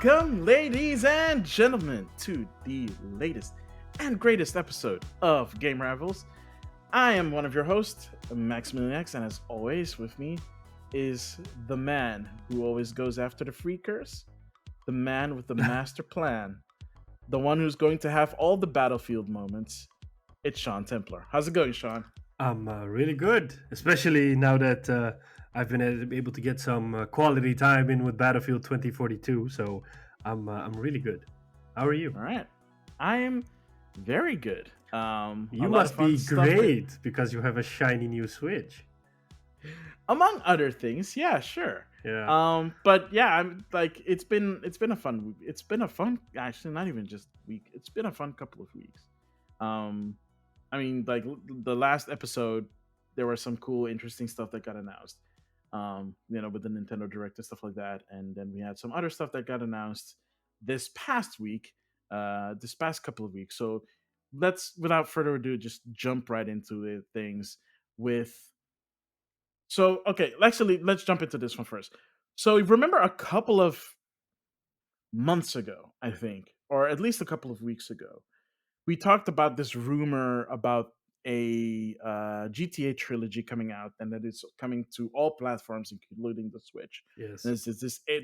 Welcome, ladies and gentlemen, to the latest and greatest episode of Game Rivals. I am one of your hosts, Maxemillian, and as always, with me is the man who always goes after the freakers, the man with the master plan, the one who's going to have all the battlefield moments. It's Sean Templar. How's it going, Sean? I'm really good, especially now that I've been able to get some quality time in with Battlefield 2042. So I'm really good. How are you? All right. I am very good. A You lot of must fun be stuff to, great because you have a shiny new Switch. among other things. Yeah, sure. Yeah. But yeah, I'm like it's been a fun it's been a fun actually not even just week. It's been a fun couple of weeks. Um, I mean, like the last episode, there was some cool, interesting stuff that got announced. With the Nintendo Direct and stuff like that, and then we had some other stuff that got announced this past week, this past couple of weeks. So let's, without further ado, just jump right into the things with okay, actually, let's jump into this one first. So, remember a couple of months ago, I think, or at least a couple of weeks ago, we talked about this rumor about a GTA trilogy coming out, and that it's coming to all platforms, including the Switch. Yes. And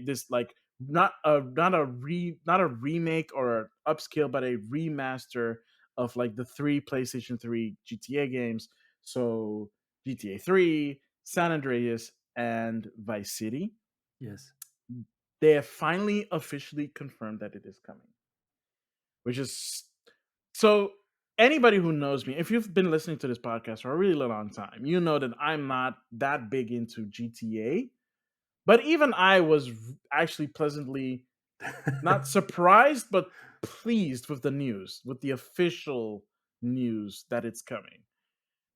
this like not a remake or an upscale, but a remaster of like the three PlayStation 3 GTA games. So GTA 3, San Andreas, and Vice City. Yes. They have finally officially confirmed that it is coming, which is so. Anybody who knows me, if you've been listening to this podcast for a really long time, you know that I'm not that big into GTA. But even I was actually pleasantly not surprised, but pleased with the news, with the official news that it's coming.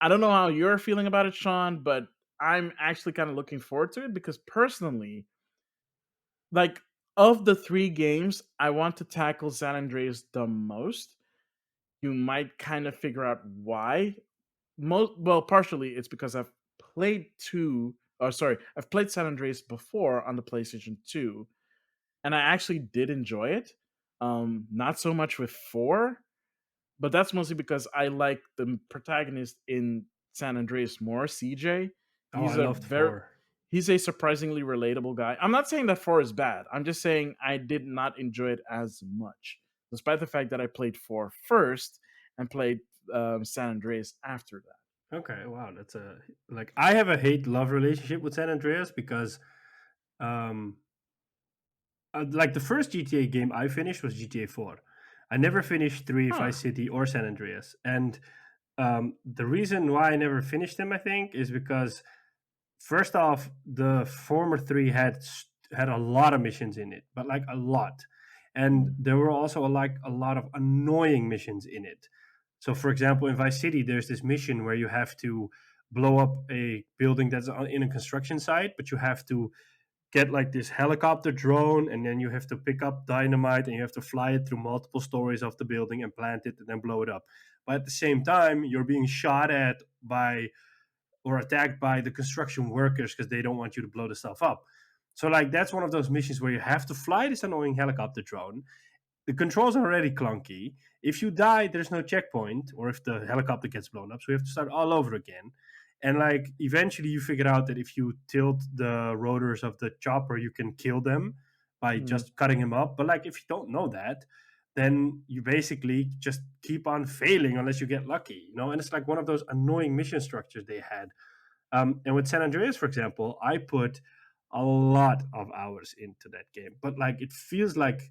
I don't know how you're feeling about it, Sean, but I'm actually kind of looking forward to it because personally, like of the three games, I want to tackle San Andreas the most. You might kind of figure out why. Well, partially it's because I've played I've played San Andreas before on the PlayStation 2, and I actually did enjoy it. Not so much with 4, but that's mostly because I like the protagonist in San Andreas more, CJ. Oh, I He's a loved very four. he's a surprisingly relatable guy. I'm not saying that 4 is bad. I'm just saying I did not enjoy it as much, despite the fact that I played 4 first and played San Andreas after that. Okay. Wow. That's a like I have a hate love relationship with San Andreas because um like the first GTA game I finished was GTA 4. I never finished 3, Huh. Vice City, or San Andreas. And the reason why I never finished them, I think, is because first off, the former three had a lot of missions in it, but like a lot, and there were also like a lot of annoying missions in it. So, for example, in Vice City, there's this mission where you have to blow up a building that's in a construction site, but you have to get like this helicopter drone, and then you have to pick up dynamite and you have to fly it through multiple stories of the building and plant it and then blow it up. But at the same time, you're being shot at by or attacked by the construction workers because they don't want you to blow the stuff up. So like that's one of those missions where you have to fly this annoying helicopter drone. The controls are already clunky. If you die, there's no checkpoint, or if the helicopter gets blown up, so you have to start all over again. And like eventually, you figure out that if you tilt the rotors of the chopper, you can kill them by Mm. just cutting them up. But like if you don't know that, then you basically just keep on failing unless you get lucky, you know. And it's like one of those annoying mission structures they had. And with San Andreas, for example, I put a lot of hours into that game, but like it feels like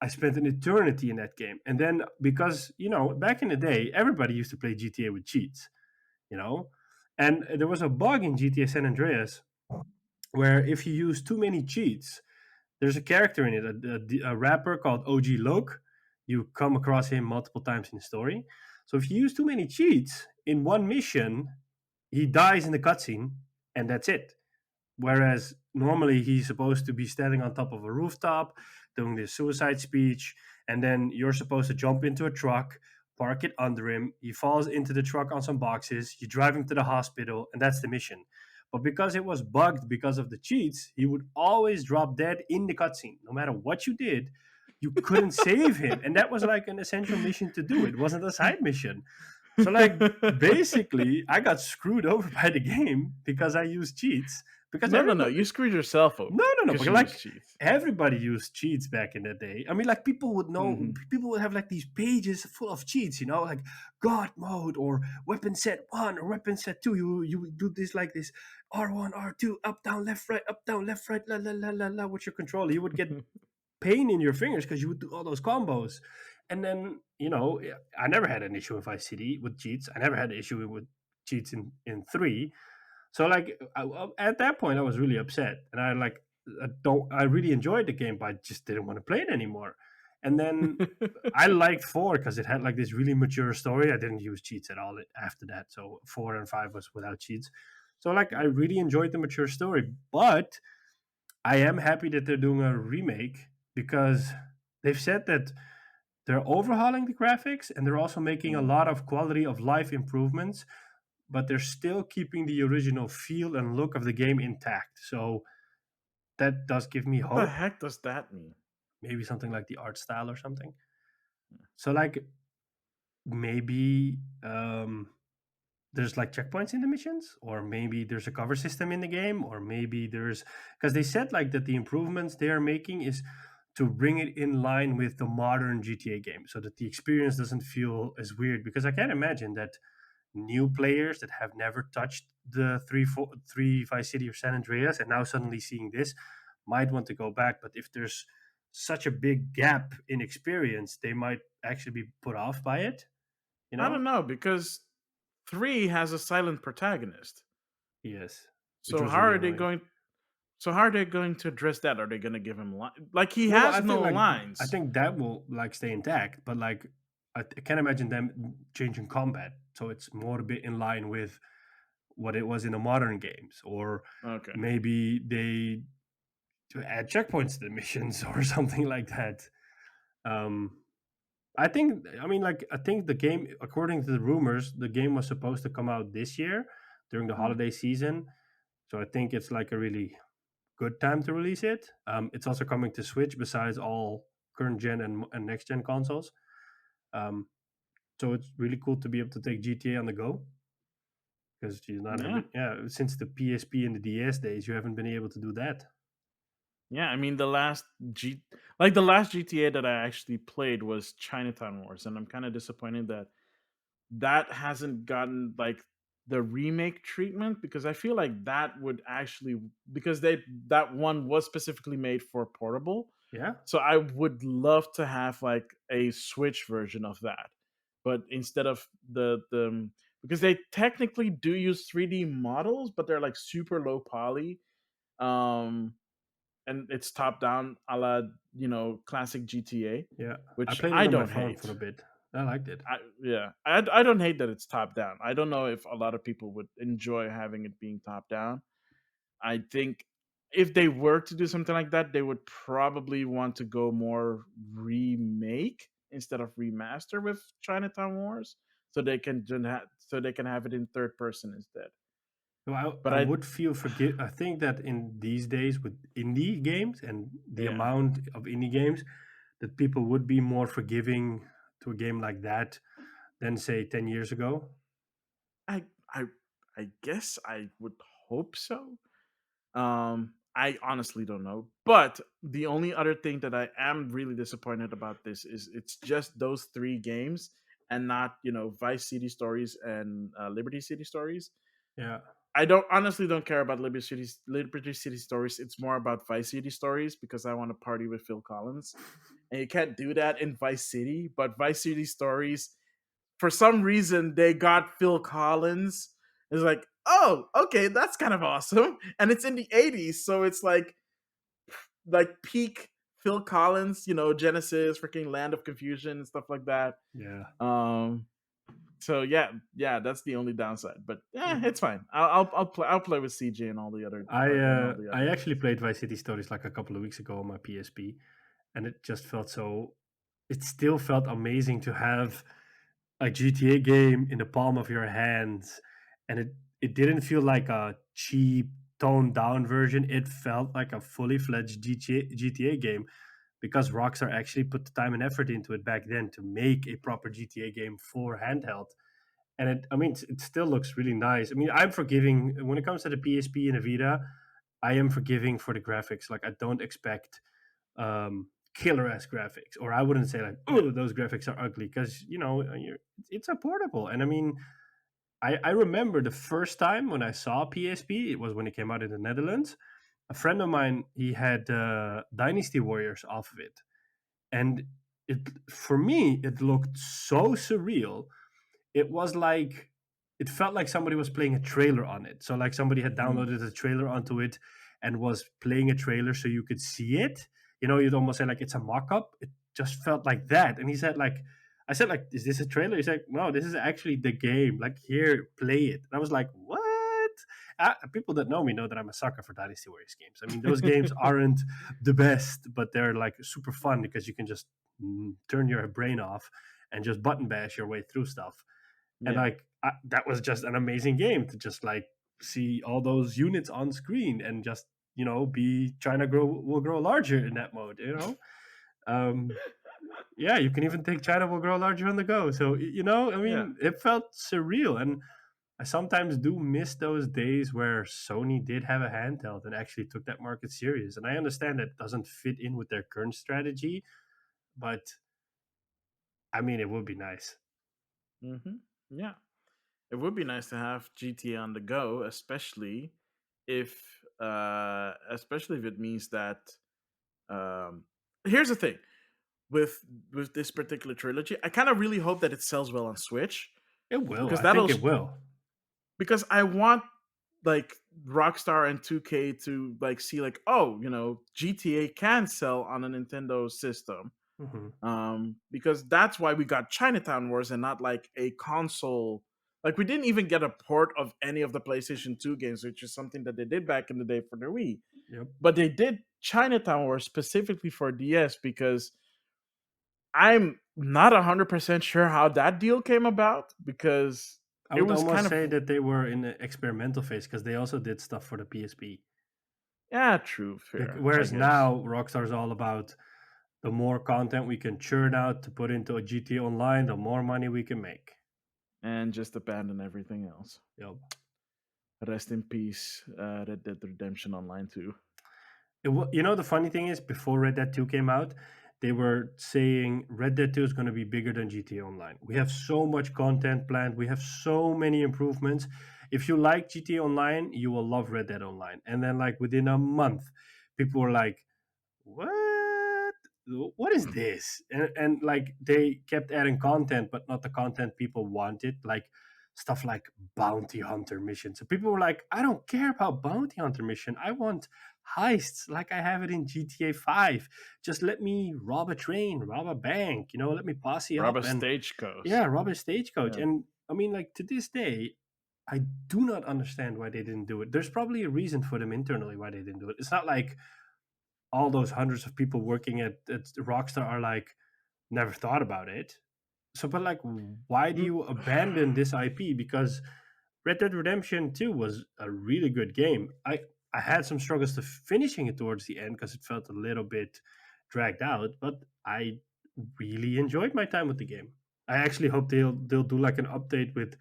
I spent an eternity in that game. And then because, back in the day, everybody used to play GTA with cheats, you know? And there was a bug in GTA San Andreas where if you use too many cheats, there's a character in it, a rapper called OG Loke. You come across him multiple times in the story. So if you use too many cheats in one mission, he dies in the cutscene, and that's it. Whereas normally he's supposed to be standing on top of a rooftop doing this suicide speech, and then you're supposed to jump into a truck, park it under him. He falls into the truck on some boxes. You drive him to the hospital, and that's the mission. But because it was bugged because of the cheats, he would always drop dead in the cutscene. No matter what you did, you couldn't save him. And that was like an essential mission to do. It wasn't a side mission. So like basically I got screwed over by the game because I used cheats. Because No, no, no. everybody You screwed yourself no, over no, no. because But you like used cheats. everybody used cheats back in the day. I mean, like people would know, Hmm. people would have like these pages full of cheats, you know, like God mode or weapon set one or weapon set two. You would do this like this R1, R2, up, down, left, right, la, la, la, la, la, with your controller. You would get pain in your fingers because you would do all those combos. And then, you know, I never had an issue with Vice City with cheats. I never had an issue with cheats in 3. So like at that point, I was really upset, and I really enjoyed the game, but I just didn't want to play it anymore. And then I liked 4 because it had like this really mature story. I didn't use cheats at all after that, so 4 and 5 was without cheats. So like I really enjoyed the mature story, but I am happy that they're doing a remake because they've said that they're overhauling the graphics and they're also making a Mm. lot of quality of life improvements, but they're still keeping the original feel and look of the game intact. So that does give me What the hope. heck does that mean? Maybe something like the art style or something. So like maybe there's like checkpoints in the missions, or maybe there's a cover system in the game, or maybe there's because they said like that the improvements they are making is to bring it in line with the modern GTA game, so that the experience doesn't feel as weird. Because I can't imagine that new players that have never touched the 3 Vice City or San Andreas and now suddenly seeing this might want to go back. But if there's such a big gap in experience, they might actually be put off by it, you I don't know? know because 3 has a silent protagonist. Yes, which So was how really are they annoying. going? So how are they going to address that? Are they going to give him like he No, has I think no like I lines? think that will like stay intact, but like I can't imagine them changing combat, so it's more a bit in line with what it was in the modern games, or Okay. maybe they to add checkpoints to the missions or something like that. Um, I think, I mean, like, I think the game, according to the rumors, the game was supposed to come out this year during the Mm. holiday season. So I think it's like a really good time to release it. It's also coming to Switch besides all current gen and next gen consoles. Um, so it's really cool to be able to take GTA on the go because you not have Yeah. been, yeah, since the PSP and the DS days, you haven't been able to do that. Yeah, I mean the last GTA that I actually played was Chinatown Wars, and I'm kind of disappointed that that hasn't gotten like the remake treatment because I feel like that would actually because that one was specifically made for portable. Yeah, So I would love to have like a Switch version of that. But instead of because they technically do use 3D models, but they're like super low poly. Um and it's top down a la classic GTA, yeah. I which played it I on my don't phone for hate. a bit. I liked it. I don't hate that it's top down. I don't know if a lot of people would enjoy having it being top down. I think if they were to do something like that, they would probably want to go more remake instead of remaster with Chinatown Wars, so so they can have it in third person instead. So But I would feel forgive. I think that in these days with indie games and the yeah, amount of indie games, that people would be more forgiving to a game like that than say 10 years ago. I I I guess I would hope so. I honestly don't know. But the only other thing that I am really disappointed about this is it's just those 3 games and not, Vice City Stories and Liberty City Stories. Yeah, I don't honestly don't care about Liberty City Stories. It's more about Vice City Stories because I want to party with Phil Collins. And you can't do that in Vice City, but Vice City Stories, for some reason they got Phil Collins. It's like, oh, okay, that's kind of awesome. And it's in the 80s, so it's like peak Phil Collins, Genesis, freaking Land of Confusion and stuff like that. yeah. Um so yeah, that's the only downside. But yeah, it's fine. I'll play with CJ and all the other and all the I other actually guys. played Vice City Stories like a couple of weeks ago on my PSP, and it just felt so. It still felt amazing to have a GTA game in the palm of your hands, and it didn't feel like a cheap, toned down version. It felt like a fully fledged GTA game because Rockstar actually put the time and effort into it back then to make a proper GTA game for handheld. And I mean, it still looks really nice. I mean, I'm forgiving when it comes to the PSP and the Vita. I am forgiving for the graphics. Like, I don't expect killer ass graphics, or I wouldn't say like, Yeah. oh, those graphics are ugly, because it's a portable. And I mean, I remember the first time when I saw PSP, it was when it came out in the Netherlands. A friend of mine, he had Dynasty Warriors off of it, and it for me it looked so surreal. It was like, it felt like somebody was playing a trailer on it. So like somebody had Mm. downloaded a trailer onto it and was playing a trailer so you could see it. You'd almost say like it's a mock-up. It just felt like that. And he said like, I said like, is this a trailer? He's like, no, this is actually the game. Like, here, play it. And I was like, what? People that know me know that I'm a sucker for Dynasty Warriors games. I mean, those games aren't the best, but they're like super fun because you can just turn your brain off and just button bash your way through stuff. And Yeah. like, that was just an amazing game to just like see all those units on screen and just be China grow will grow larger in that mode. um yeah, you can even take China will grow larger on the go. So I Yeah. mean, it felt surreal. And I sometimes do miss those days where Sony did have a handheld and actually took that market serious. And I understand that doesn't fit in with their current strategy, but I mean, it would be nice. Hmm. Yeah. It would be nice to have GTA on the go, especially if it means that. Um, Here's the thing with this particular trilogy. I kind of really hope that it sells well on Switch It will. because I think that'll it will. because I want like Rockstar and 2K to like see like, oh, GTA can sell on a Nintendo system. Hmm. Because that's why we got Chinatown Wars and not like a console. Like we didn't even get a port of any of the PlayStation 2 games, which is something that they did back in the day for the Wii. Yep. But they did Chinatown Wars specifically for DS because I'm not 100% sure how that deal came about because I it would was kind almost of. say that they were in the experimental phase because they also did stuff for the PSP. Yeah, true, fair, I Whereas guess. now Rockstar is all about the more content we can churn out to put into a GT Online, the more money we can make. And just abandon everything else. Yep. Rest in peace, Red Dead Redemption Online 2. The funny thing is, before Red Dead 2 came out, they were saying Red Dead 2 is going to be bigger than GTA Online. We have so much content planned. We have so many improvements. If you like GTA Online, you will love Red Dead Online. And then, like, within a month, people were like, what? What is this? And like, they kept adding content, but not the content people wanted. Like, stuff like bounty hunter missions. So people were like, I don't care about bounty hunter mission. I want heists like I have it in GTA 5. Just let me rob a train, rob a bank, let me posse Rob up a and, stagecoach. yeah, rob a stagecoach. Yeah. And I mean, like, to this day, I do not understand why they didn't do it. There's probably a reason for them internally why they didn't do it. It's not like all those hundreds of people working at Rockstar are like, never thought about it. So, but like, why do Mm. you abandon this IP? Because Red Dead Redemption 2 was a really good game. I had some struggles to finishing it towards the end because it felt a little bit dragged out, but I really enjoyed my time with the game. I actually hope they'll do like an update with,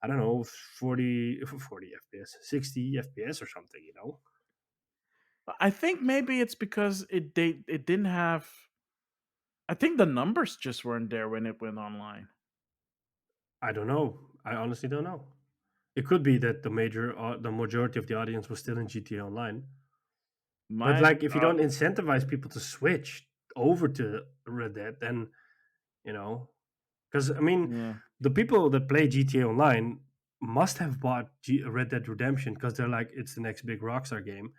I don't know, 40 FPS, 60 FPS or something. I think maybe it's because it didn't have. I think the numbers just weren't there when it went online. I don't know. I honestly don't know. It could be that the majority of the audience was still in GTA Online. But My like, if you don't incentivize people to switch over to Red Dead, then you know, because I mean, Yeah, the people that play GTA Online must have bought Red Dead Redemption because they're like, it's the next big Rockstar game.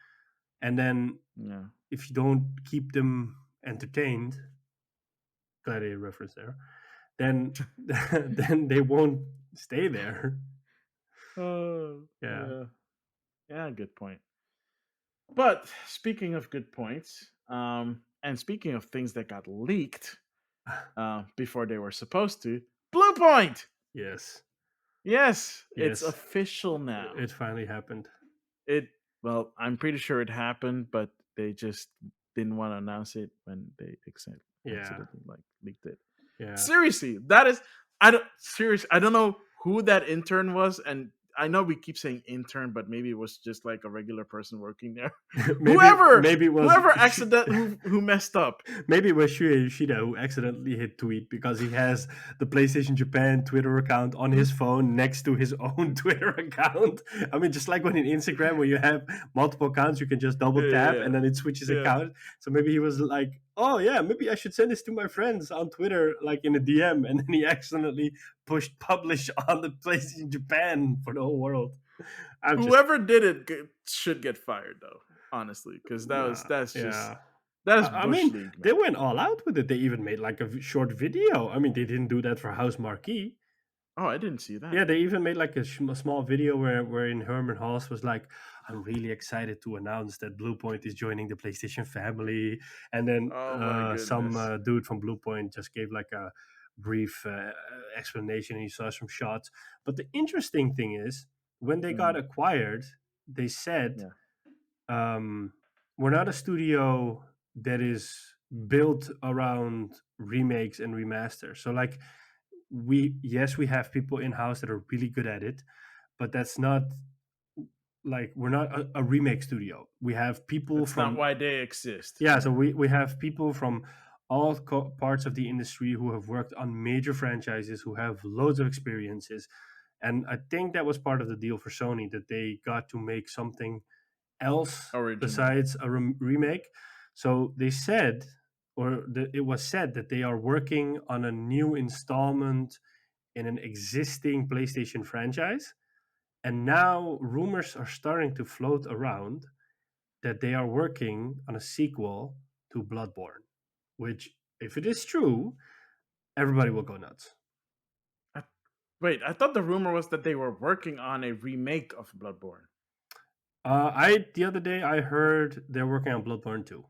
And then yeah. if you don't keep them entertained, Gladiator reference there, then then they won't stay there. Oh, Yeah. yeah, yeah. Good point. But speaking of good points, and speaking of things that got leaked before they were supposed to, Blue Point. Yes. Yes, it's Yes, official now. it finally happened. It well, I'm pretty sure it happened, but they just didn't want to announce it when they Yeah, accidentally like leaked it. yeah. Seriously, that is I don't seriously I don't know who that intern was, and I know we keep saying intern, but maybe it was just like a regular person working there. whoever Maybe it was whoever accident who messed up. maybe it was Shuei Yoshida who accidentally hit tweet because he has the PlayStation Japan Twitter account on his phone next to his own Twitter account. I mean, just like when in Instagram, where you have multiple accounts, you can just double tap Yeah, and then it switches yeah. account. So maybe he was like, "Oh yeah, maybe I should send this to my friends on Twitter, like in a DM," and then he accidentally pushed publish on the PlayStation Japan for the whole world. I'm just Whoever did it should get fired though, honestly, because that's just yeah. that's I bush mean, league, they man. went all out with it. They even made like a short video. I mean, they didn't do that for House Marquee. Oh, I didn't see that. Yeah, they even made like a small video wherein Herman Haas was like, "I'm really excited to announce that Bluepoint is joining the PlayStation family," and then Oh my some goodness. dude from Bluepoint just gave like a brief explanation. And you saw some shots. But the interesting thing is, when they got Mm, acquired, they said yeah. um, we're not a studio that is built around remakes and remasters. So like we have people in house that are really good at it, but that's not like we're not a remake studio. We have people That's not from why they exist. yeah, so Yeah. we have people from all parts of the industry who have worked on major franchises, who have loads of experiences, and I think that was part of the deal for Sony that they got to make something else Original. besides a remake. So they said, it was said that they are working on a new installment in an existing PlayStation franchise. And now rumors are starting to float around that they are working on a sequel to Bloodborne, which, if it is true, everybody will go nuts. I, wait, I thought the rumor was that they were working on a remake of Bloodborne. I the other day I heard they're working on Bloodborne 2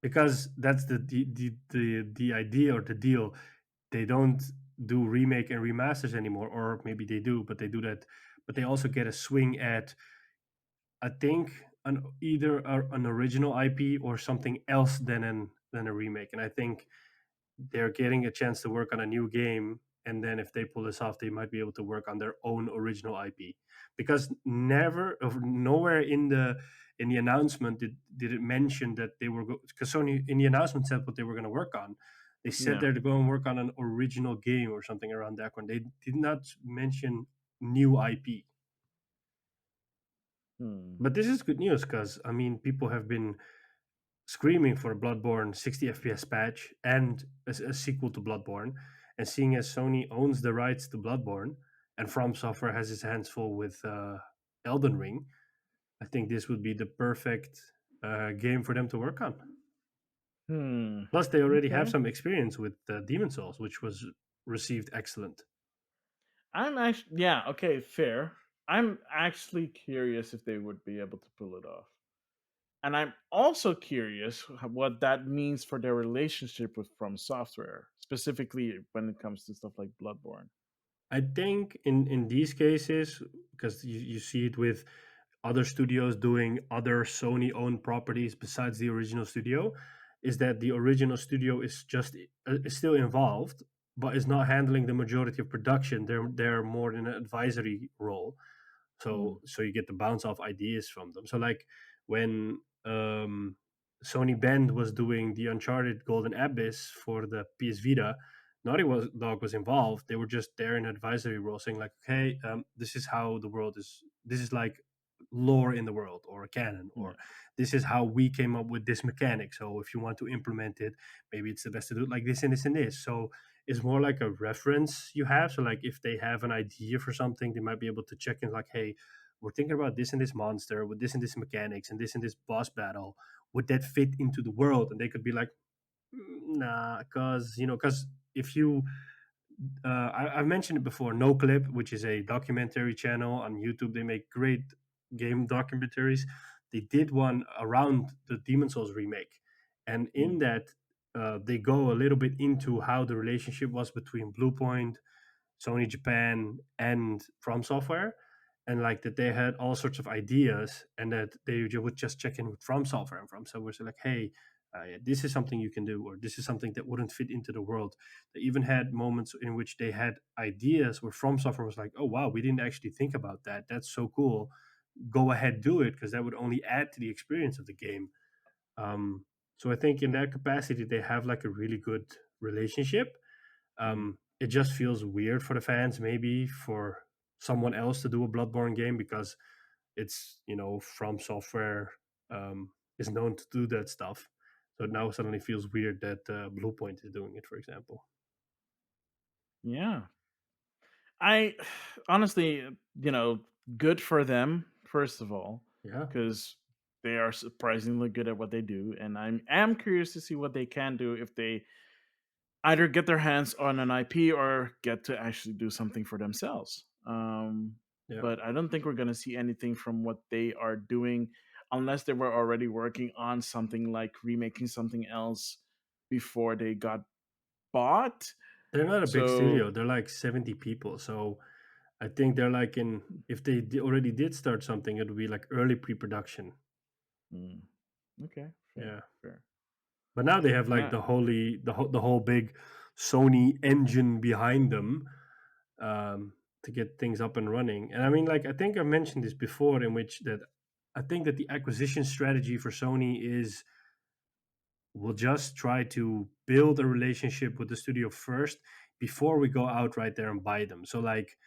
because that's the idea or the deal. They don't do remake and remasters anymore, or maybe they do, but they do that. But they also get a swing at, I think, either an original IP or something else than a remake. And I think they're getting a chance to work on a new game, and then if they pull this off, they might be able to work on their own original IP. Because nowhere in the announcement did it mention that they were because Sony in the announcement said what they were going to work on. They said Yeah. they're going to work on an original game or something around that one. They did not mention new IP. Hmm. But this is good news because I mean people have been screaming for a Bloodborne 60 FPS patch and a sequel to Bloodborne. And seeing as Sony owns the rights to Bloodborne and From Software has his hands full with Elden Ring, I think this would be the perfect game for them to work on. Hmm. Plus, they already have Okay. some experience with Demon Souls, which was received excellent. I'm actually yeah, okay, fair. I'm actually curious if they would be able to pull it off. And I'm also curious what that means for their relationship with From Software, specifically when it comes to stuff like Bloodborne. I think in these cases, because you see it with other studios doing other Sony owned properties besides the original studio, is that the original studio is just is still involved, but is not handling the majority of production. They're more in an advisory role, Mm, so you get to bounce off ideas from them. So like when Sony Bend was doing the Uncharted Golden Abyss for the PS Vita, Dog was involved. They were just there in an advisory role, saying like, "Okay, this is how the world is. This is like lore in the world or a canon, or yeah. this is how we came up with this mechanic. So if you want to implement it, maybe it's the best to do it like this and this and this." So it's more like a reference you have. So like if they have an idea for something, they might be able to check in like, "Hey, we're thinking about this and this monster with this and this mechanics and this boss battle. Would that fit into the world?" And they could be like, Nah, because because if you I've mentioned it before, No Clip, which is a documentary channel on YouTube. They make great game documentaries. They did one around the Demon Souls remake, and in Mm, that they go a little bit into how the relationship was between Bluepoint, Sony Japan and From Software, and like that they had all sorts of ideas, and that they would just check in with From Software, and From Software was like, hey. This is something you can do, or this is something that wouldn't fit into the world. They even had moments in which they had ideas where From Software was like, "Oh wow, we didn't actually think about that. That's so cool. Go ahead, do it, because that would only add to the experience of the game." Um, so I think in that capacity, they have like a really good relationship. Mm. It just feels weird for the fans, maybe for someone else to do a Bloodborne game, because it's, From Software is known to do that stuff. So it now suddenly feels weird that Bluepoint is doing it, for example. Yeah. I honestly, good for them, first of all, Yeah, because they are surprisingly good at what they do. And I am curious to see what they can do if they either get their hands on an IP or get to actually do something for themselves. yeah. But I don't think we're going to see anything from what they are doing unless they were already working on something like remaking something else before they got bought. They're not a big So, studio. They're like 70 people. So I think they're like in, if they already did start something, it would be like early pre-production. mm, okay, fair, Yeah. fair. But now they have like Yeah. the whole big Sony engine behind them, to get things up and running. And I mean, like, I think I mentioned this before, in which that I think that the acquisition strategy for Sony is, we'll just try to build a relationship with the studio first before we go out right there and buy them. So like,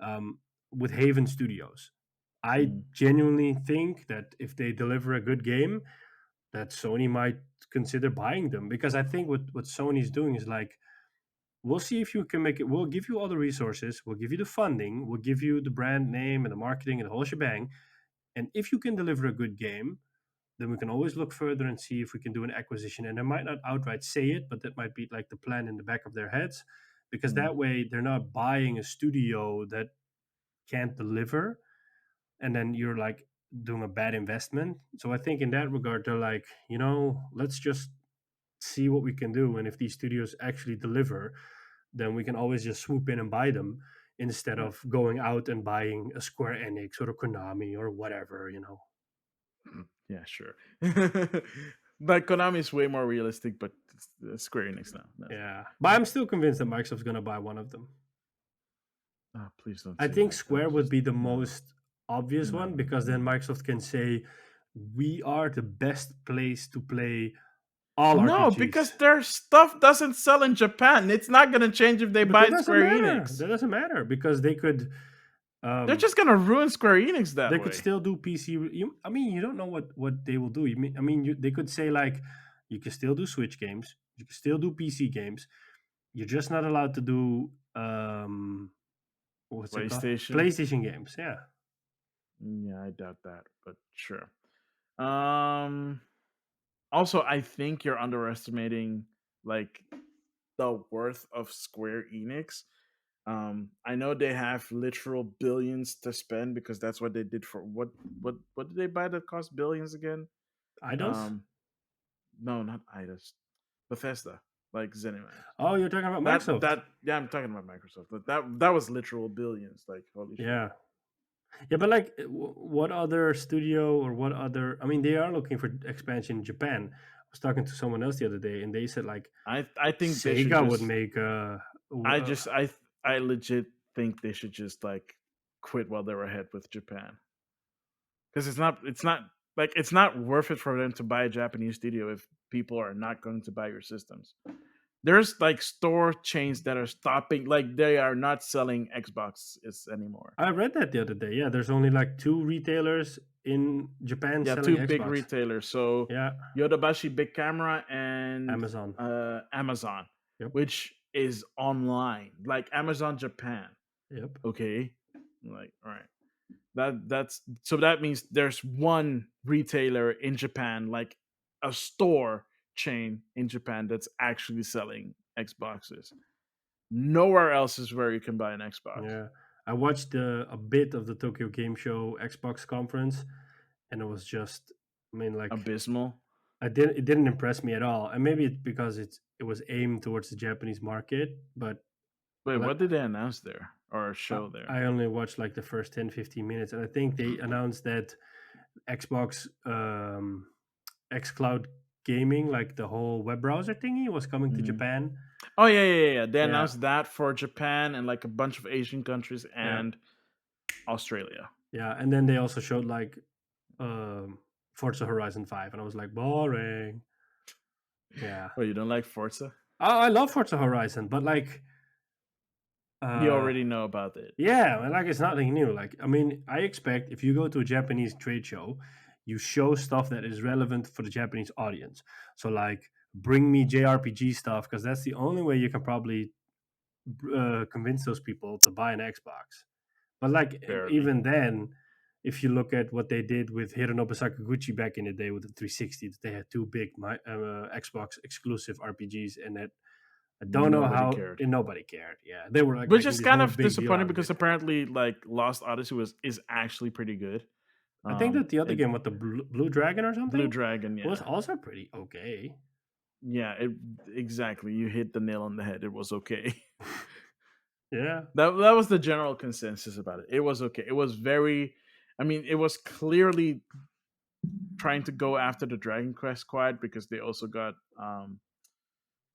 um, with Haven Studios, I Mm, genuinely think that if they deliver a good game, that Sony might consider buying them, because I think what Sony's doing is like, we'll see if you can make it. We'll give you all the resources, we'll give you the funding, we'll give you the brand name and the marketing and the whole shebang. And if you can deliver a good game, then we can always look further and see if we can do an acquisition. And they might not outright say it, but that might be like the plan in the back of their heads, because mm, that way they're not buying a studio that can't deliver, and then you're like doing a bad investment. So I think in that regard, they're like, let's just see what we can do. And if these studios actually deliver, then we can always just swoop in and buy them, instead yeah. of going out and buying a Square Enix or a Konami or whatever. Yeah, sure. But Konami is way more realistic, but it's Square Enix now. No. Yeah. But I'm still convinced that Microsoft's going to buy one of them. Oh, please don't I say think that. Square would Just be the no, most obvious no, one, no, because then no. Microsoft can say, we are the best place to play all No, RPGs. because their stuff doesn't sell in Japan. It's not gonna change if they But that buy doesn't Square matter. Enix. That doesn't matter, because They're um just gonna ruin Square Enix that they could way. still do PC. I mean, you don't know what they will do. I mean, they could say like, you can still do Switch games, you can still do PC games. You're just not allowed to do what's it called? PlayStation. PlayStation games. Yeah, Yeah, I doubt that, but sure. Um. Also, I think you're underestimating like the worth of Square Enix. I know they have literal billions to spend because that's what they did for what did they buy that cost billions again? Eidos. Um, no, not Idas, Bethesda, like ZeniMax. Oh, you're talking about Microsoft. That yeah, I'm talking about Microsoft. That was literal billions. Like holy shit. Yeah, yeah, but like, what other studio, or what other? I mean, they are looking for expansion in Japan. I was talking to someone else the other day, and they said like, I think they should Sega would just. make I just I legit think they should just like quit while they're ahead with Japan because it's not like it's not worth it for them to buy a Japanese studio if people are not going to buy your systems. There's like store chains that are stopping, like they are not selling Xboxes anymore. I read that the other day. Yeah, there's only like two retailers in Japan Yeah, selling two big Xbox. retailers. So Yeah, Yodobashi Big Camera and Amazon. Amazon, Yep. which is online, like Amazon Japan. Yep. Okay, like all right. That's so that means there's one retailer in Japan, like a store chain in Japan that's actually selling Xboxes. Nowhere else is where you can buy an Xbox. Yeah. I watched a bit of the Tokyo Game Show Xbox conference, and it was just, I mean, like, Abysmal. it didn't impress me at all. And maybe it's because it was aimed towards the Japanese market, but Wait, But what did they announce there or I, show there? I only watched like the first 10, 15 minutes, and I think they announced that Xbox xCloud gaming, like the whole web browser thingy, was coming to Mhm. Japan. Oh yeah. They Yeah, announced that for Japan and like a bunch of Asian countries yeah, and Australia. yeah. And then they also showed like Forza Horizon 5, and I was like, boring. Yeah. Well, you don't like Forza? I love Forza Horizon, but like, You uh, already know about it. yeah, and, like it's nothing new. Like, I mean, I expect if you go to a Japanese trade show, you show stuff that is relevant for the Japanese audience. So, like, bring me JRPG stuff because that's the only way you can probably convince those people to buy an Xbox. But like, Barely. even then, if you look at what they did with Hironobu Sakaguchi back in the day with the 360, they had two big Xbox exclusive RPGs, and that I don't know Nobody how cared. nobody cared. Yeah, they were like Which making is this kind whole of big deal disappointing out of because it. apparently like Lost Odyssey is actually pretty good. I think that the other It game with the Blue Dragon or Blue something Dragon, was yeah. also pretty okay. Yeah, exactly. You hit the nail on the head. It was okay. Yeah, That was the general consensus about it. It was okay. It was very I mean, it was clearly trying to go after the Dragon Quest squad because they also got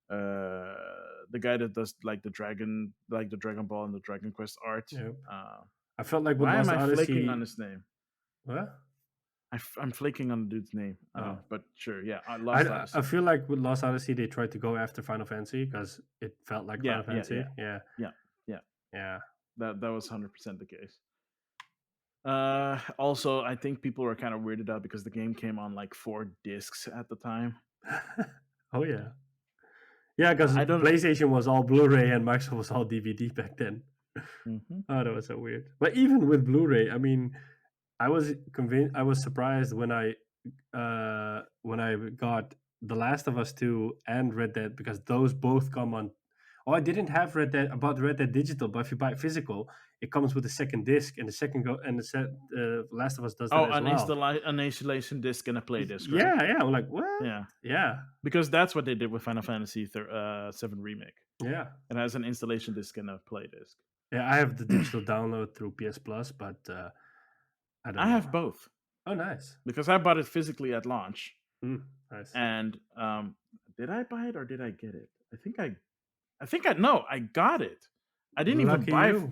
the guy that does like the Dragon Ball and the Dragon Quest art. yeah. Uh, I felt like with why am Lost I flaking on Odyssey. his name? What? I'm flaking on the dude's name. Oh, But sure, yeah, Lost I Odyssey. feel like with Lost Odyssey they tried to go after Final Fantasy because it felt like Yeah, Final Fantasy. Yeah, yeah, yeah. yeah. That was 100% the case. Also, I think people were kind of weirded out because the game came on like 4 discs at the time. Oh yeah, yeah. Because I don't. PlayStation was all Blu-ray and Microsoft was all DVD back then. Mhm. Oh, that was so weird. But even with Blu-ray, I mean, I was convinced. I was surprised when I got The Last of Us 2 and Red Dead because those both come on. Oh, I didn't have Red Dead about Red Dead Digital, but if you buy it physical, it comes with a second disc, and the second go and the set Last of Us does that Oh, as well. an installation disc and a play disc, right? Yeah, yeah. I'm like, what? Yeah, Yeah, because that's what they did with Final Fantasy 7 remake. yeah, It has an installation disc and a play disc. yeah. I have the digital download through PS Plus, but I don't I know. have both Oh, nice. because I bought it physically at launch. Nice. And did I buy it or did I get it? I think I no, I got it. I didn't even Lucky buy. you.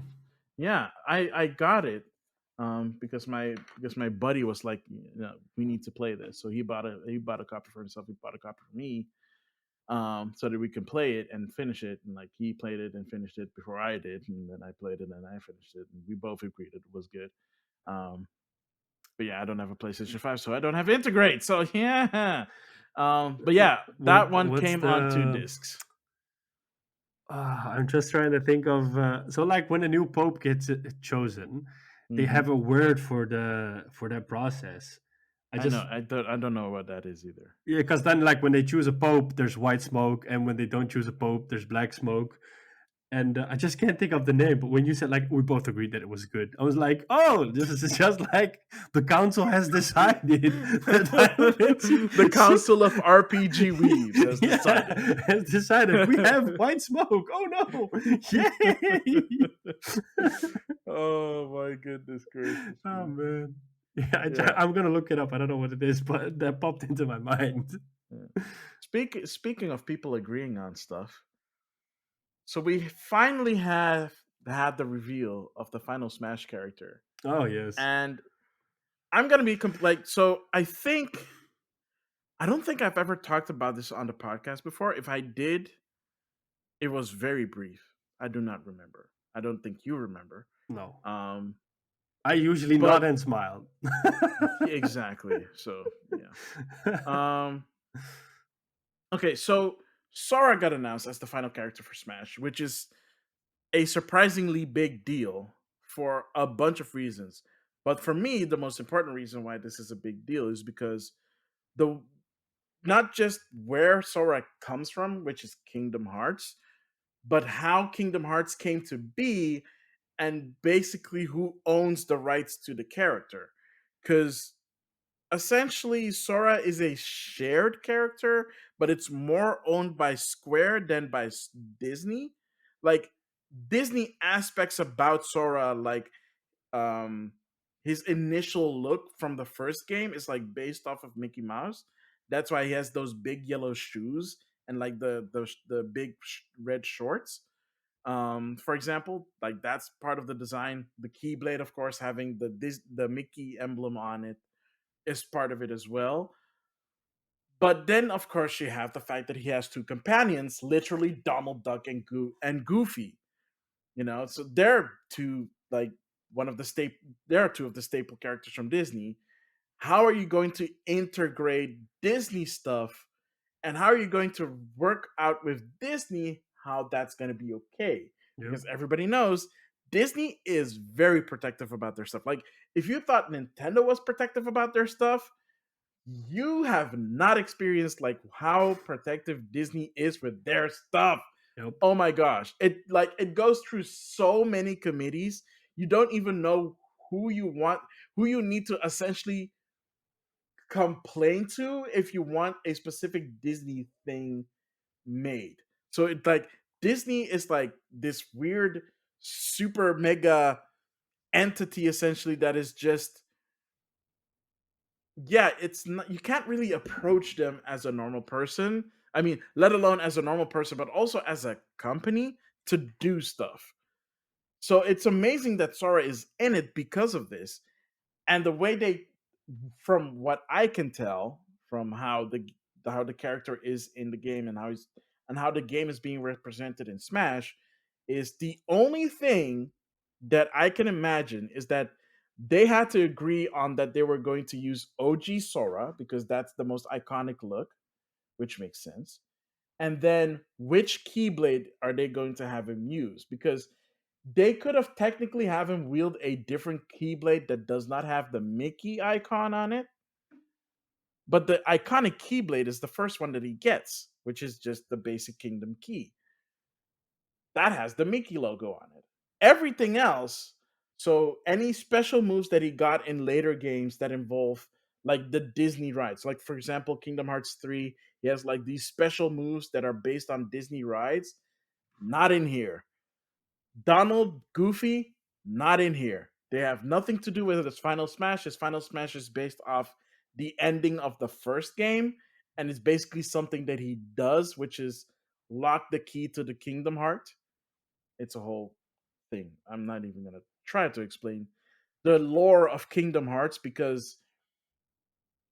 Yeah, I got it because my buddy was like, we need to play this. So he bought a copy for himself. He bought a copy for me, so that we can play it and finish it. And like he played it and finished it before I did, and then I played it and I finished it, and we both agreed it was good. Um, but yeah, I don't have a PlayStation 5, so I don't have Integrate. So yeah. But yeah, that one What's came on two the discs. I'm just trying to think of so like when a new pope gets chosen, they Hmm. have a word for that process. I I know. just I don't know what that is either. yeah, because then like when they choose a pope, there's white smoke, and when they don't choose a pope, there's black smoke. And I just can't think of the name. But when you said like we both agreed that it was good, I was like, oh, this is just like the council has decided that Final Fantasy The Council of RPG Weebs has yeah, decided. has decided we have white smoke. Oh no! Yay! Oh my goodness gracious Oh me. man. Yeah, Yeah. I'm gonna look it up. I don't know what it is, but that popped into my mind. Yeah. Speaking of people agreeing on stuff, so we finally have had the reveal of the final Smash character, Oh yes. and I'm gonna be like, so I don't think I've ever talked about this on the podcast before. If I did, it was very brief. I do not remember. I don't think you remember. No. Um, I usually nod but and smile. exactly. So yeah. Um, okay, so Sora got announced as the final character for Smash, which is a surprisingly big deal for a bunch of reasons. But for me, the most important reason why this is a big deal is because the not just where Sora comes from, which is Kingdom Hearts, but how Kingdom Hearts came to be and basically who owns the rights to the character. Because essentially, Sora is a shared character, but it's more owned by Square than by Disney. Like, Disney aspects about Sora, like um his initial look from the first game is like based off of Mickey Mouse. That's why he has those big yellow shoes and like the big red shorts. For example, like that's part of the design. The Keyblade, of course, having the Mickey emblem on it is part of it as well. But then, of course, you have the fact that he has two companions, literally Donald Duck and Goofy. So they're two like one of the staple. There are two of the staple characters from Disney. How are you going to integrate Disney stuff, and how are you going to work out with Disney how that's going to be okay? Yep. Because everybody knows Disney is very protective about their stuff. Like if you thought Nintendo was protective about their stuff, you have not experienced like how protective Disney is with their stuff. Yep. Oh my gosh. It goes through so many committees. You don't even know who you need to essentially complain to if you want a specific Disney thing made. So it's like Disney is like this weird super mega entity essentially that is just, yeah, it's not, you can't really approach them as a normal person. I mean, let alone as a normal person, but also as a company to do stuff. So it's amazing that Sora is in it because of this. And the way they, from what I can tell, from how the character is in the game and how the game is being represented in Smash, is the only thing that I can imagine is that they had to agree on that they were going to use OG Sora because that's the most iconic look, which makes sense. And then which Keyblade are they going to have him use? Because they could have technically have him wield a different Keyblade that does not have the Mickey icon on it, but the iconic Keyblade is the first one that he gets, which is just the basic Kingdom Key. That has the Mickey logo on it. Everything else, so any special moves that he got in later games that involve like the Disney rides, like for example, Kingdom Hearts 3, he has like these special moves that are based on Disney rides, not in here. Donald, Goofy, not in here. They have nothing to do with his Final Smash. His Final Smash is based off the ending of the first game, and it's basically something that he does, which is lock the key to the Kingdom Heart. It's a whole thing. I'm not even gonna try to explain the lore of Kingdom Hearts because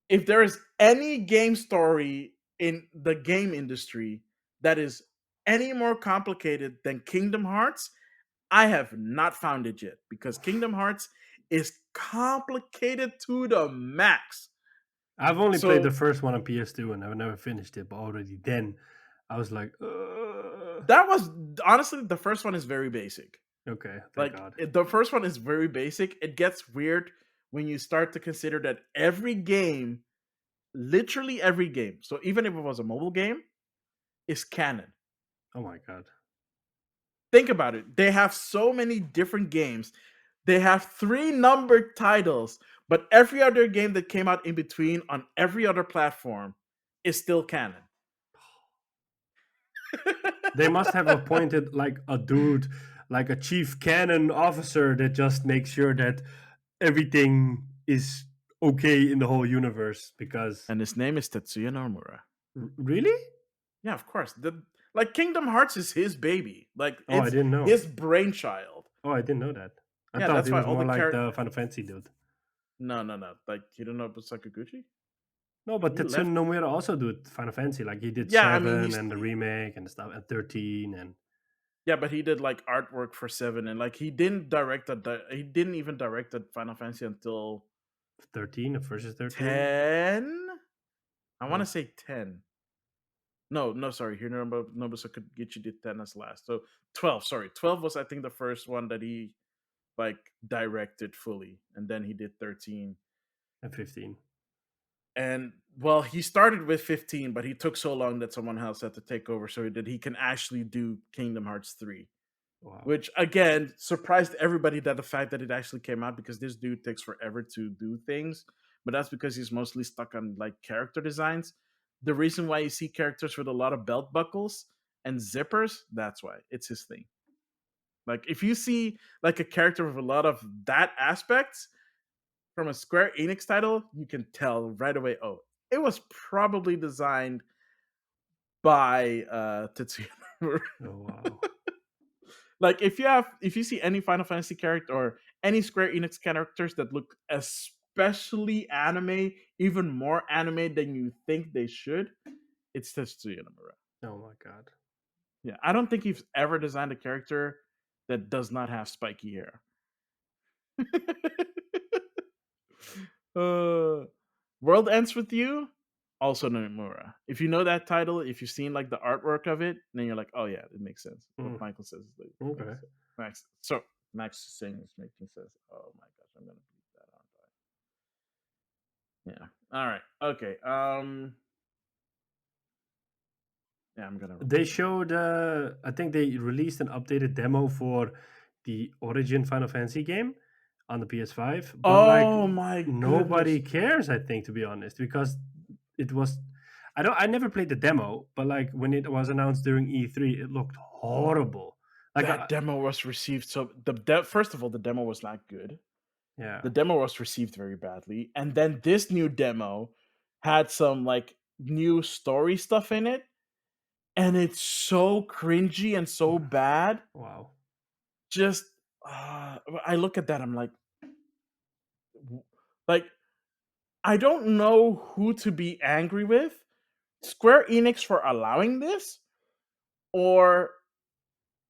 if there is any game story in the game industry that is any more complicated than Kingdom Hearts, I have not found it yet because Kingdom Hearts is complicated to the max. I've only played the So first one on PS2 and I've never finished it, but already then I was like, that was honestly the first one is very basic. okay, thank Like God. the first one is very basic. It gets weird when you start to consider that every game, literally every game, so even if it was a mobile game, is canon. Oh my God. Think about it. They have so many different games. They have three numbered titles, but every other game that came out in between on every other platform is still canon. They must have appointed like a dude, like a chief canon officer that just makes sure that everything is okay in the whole universe because And his name is Tetsuya Nomura. Really? Yeah, of course. Like Kingdom Hearts is his baby. Like Oh, I it's didn't know. his brainchild. Oh, I didn't know that. I Yeah, thought that's he why was all more the like characters. the Final Fantasy dude. No, no, no. Like you don't know Sakaguchi? No, but He Tetsuya left. Nomura also did Final Fantasy. Like he did Yeah, I mean 7 and the remake and stuff, and 13 and yeah, but he did like artwork for 7 and like he didn't direct he didn't even direct a Final Fantasy until 13 versus 13. 10. I want to Oh, say 10. No, no, sorry. Hironobu Sakaguchi did 10 as last. So 12, sorry. 12 was I think the first one that he like directed fully and then he did 13. and 15. And well, he started with 15, but he took so long that someone else had to take over so that he can actually do Kingdom Hearts 3. Wow. Which again surprised everybody that the fact that it actually came out because this dude takes forever to do things, but that's because he's mostly stuck on like character designs. The reason why you see characters with a lot of belt buckles and zippers, that's why it's his thing. Like if you see like a character with a lot of that aspects from a Square Enix title, you can tell right away. Oh, it was probably designed by Tetsuya Nomura. Oh wow. Like if you see any Final Fantasy character or any Square Enix characters that look especially anime, even more anime than you think they should, it's Tetsuya Nomura. Oh my god. Yeah, I don't think he's ever designed a character that does not have spiky hair. World Ends With You, also Nomura. If you know that title, if you've seen like the artwork of it, then you're like, oh yeah, it makes sense. What Mm, Michael says is like, okay. Max. So Max is saying is making sense. Oh my gosh, I'm gonna beat that, aren't I? Yeah. All right. Okay. Yeah, I'm gonna They remember that. showed. I think they released an updated demo for the Origin Final Fantasy game on the PS5, but like Oh my nobody goodness. cares. I think, to be honest, because it was. I don't. I never played the demo, but like when it was announced during E3, it looked horrible. Like, That demo was received so first of all, the demo was not good. yeah, The demo was received very badly, and then this new demo had some like new story stuff in it, and it's so cringy and so bad. wow. Just I look at that, I'm like I don't know who to be angry with, Square Enix for allowing this, or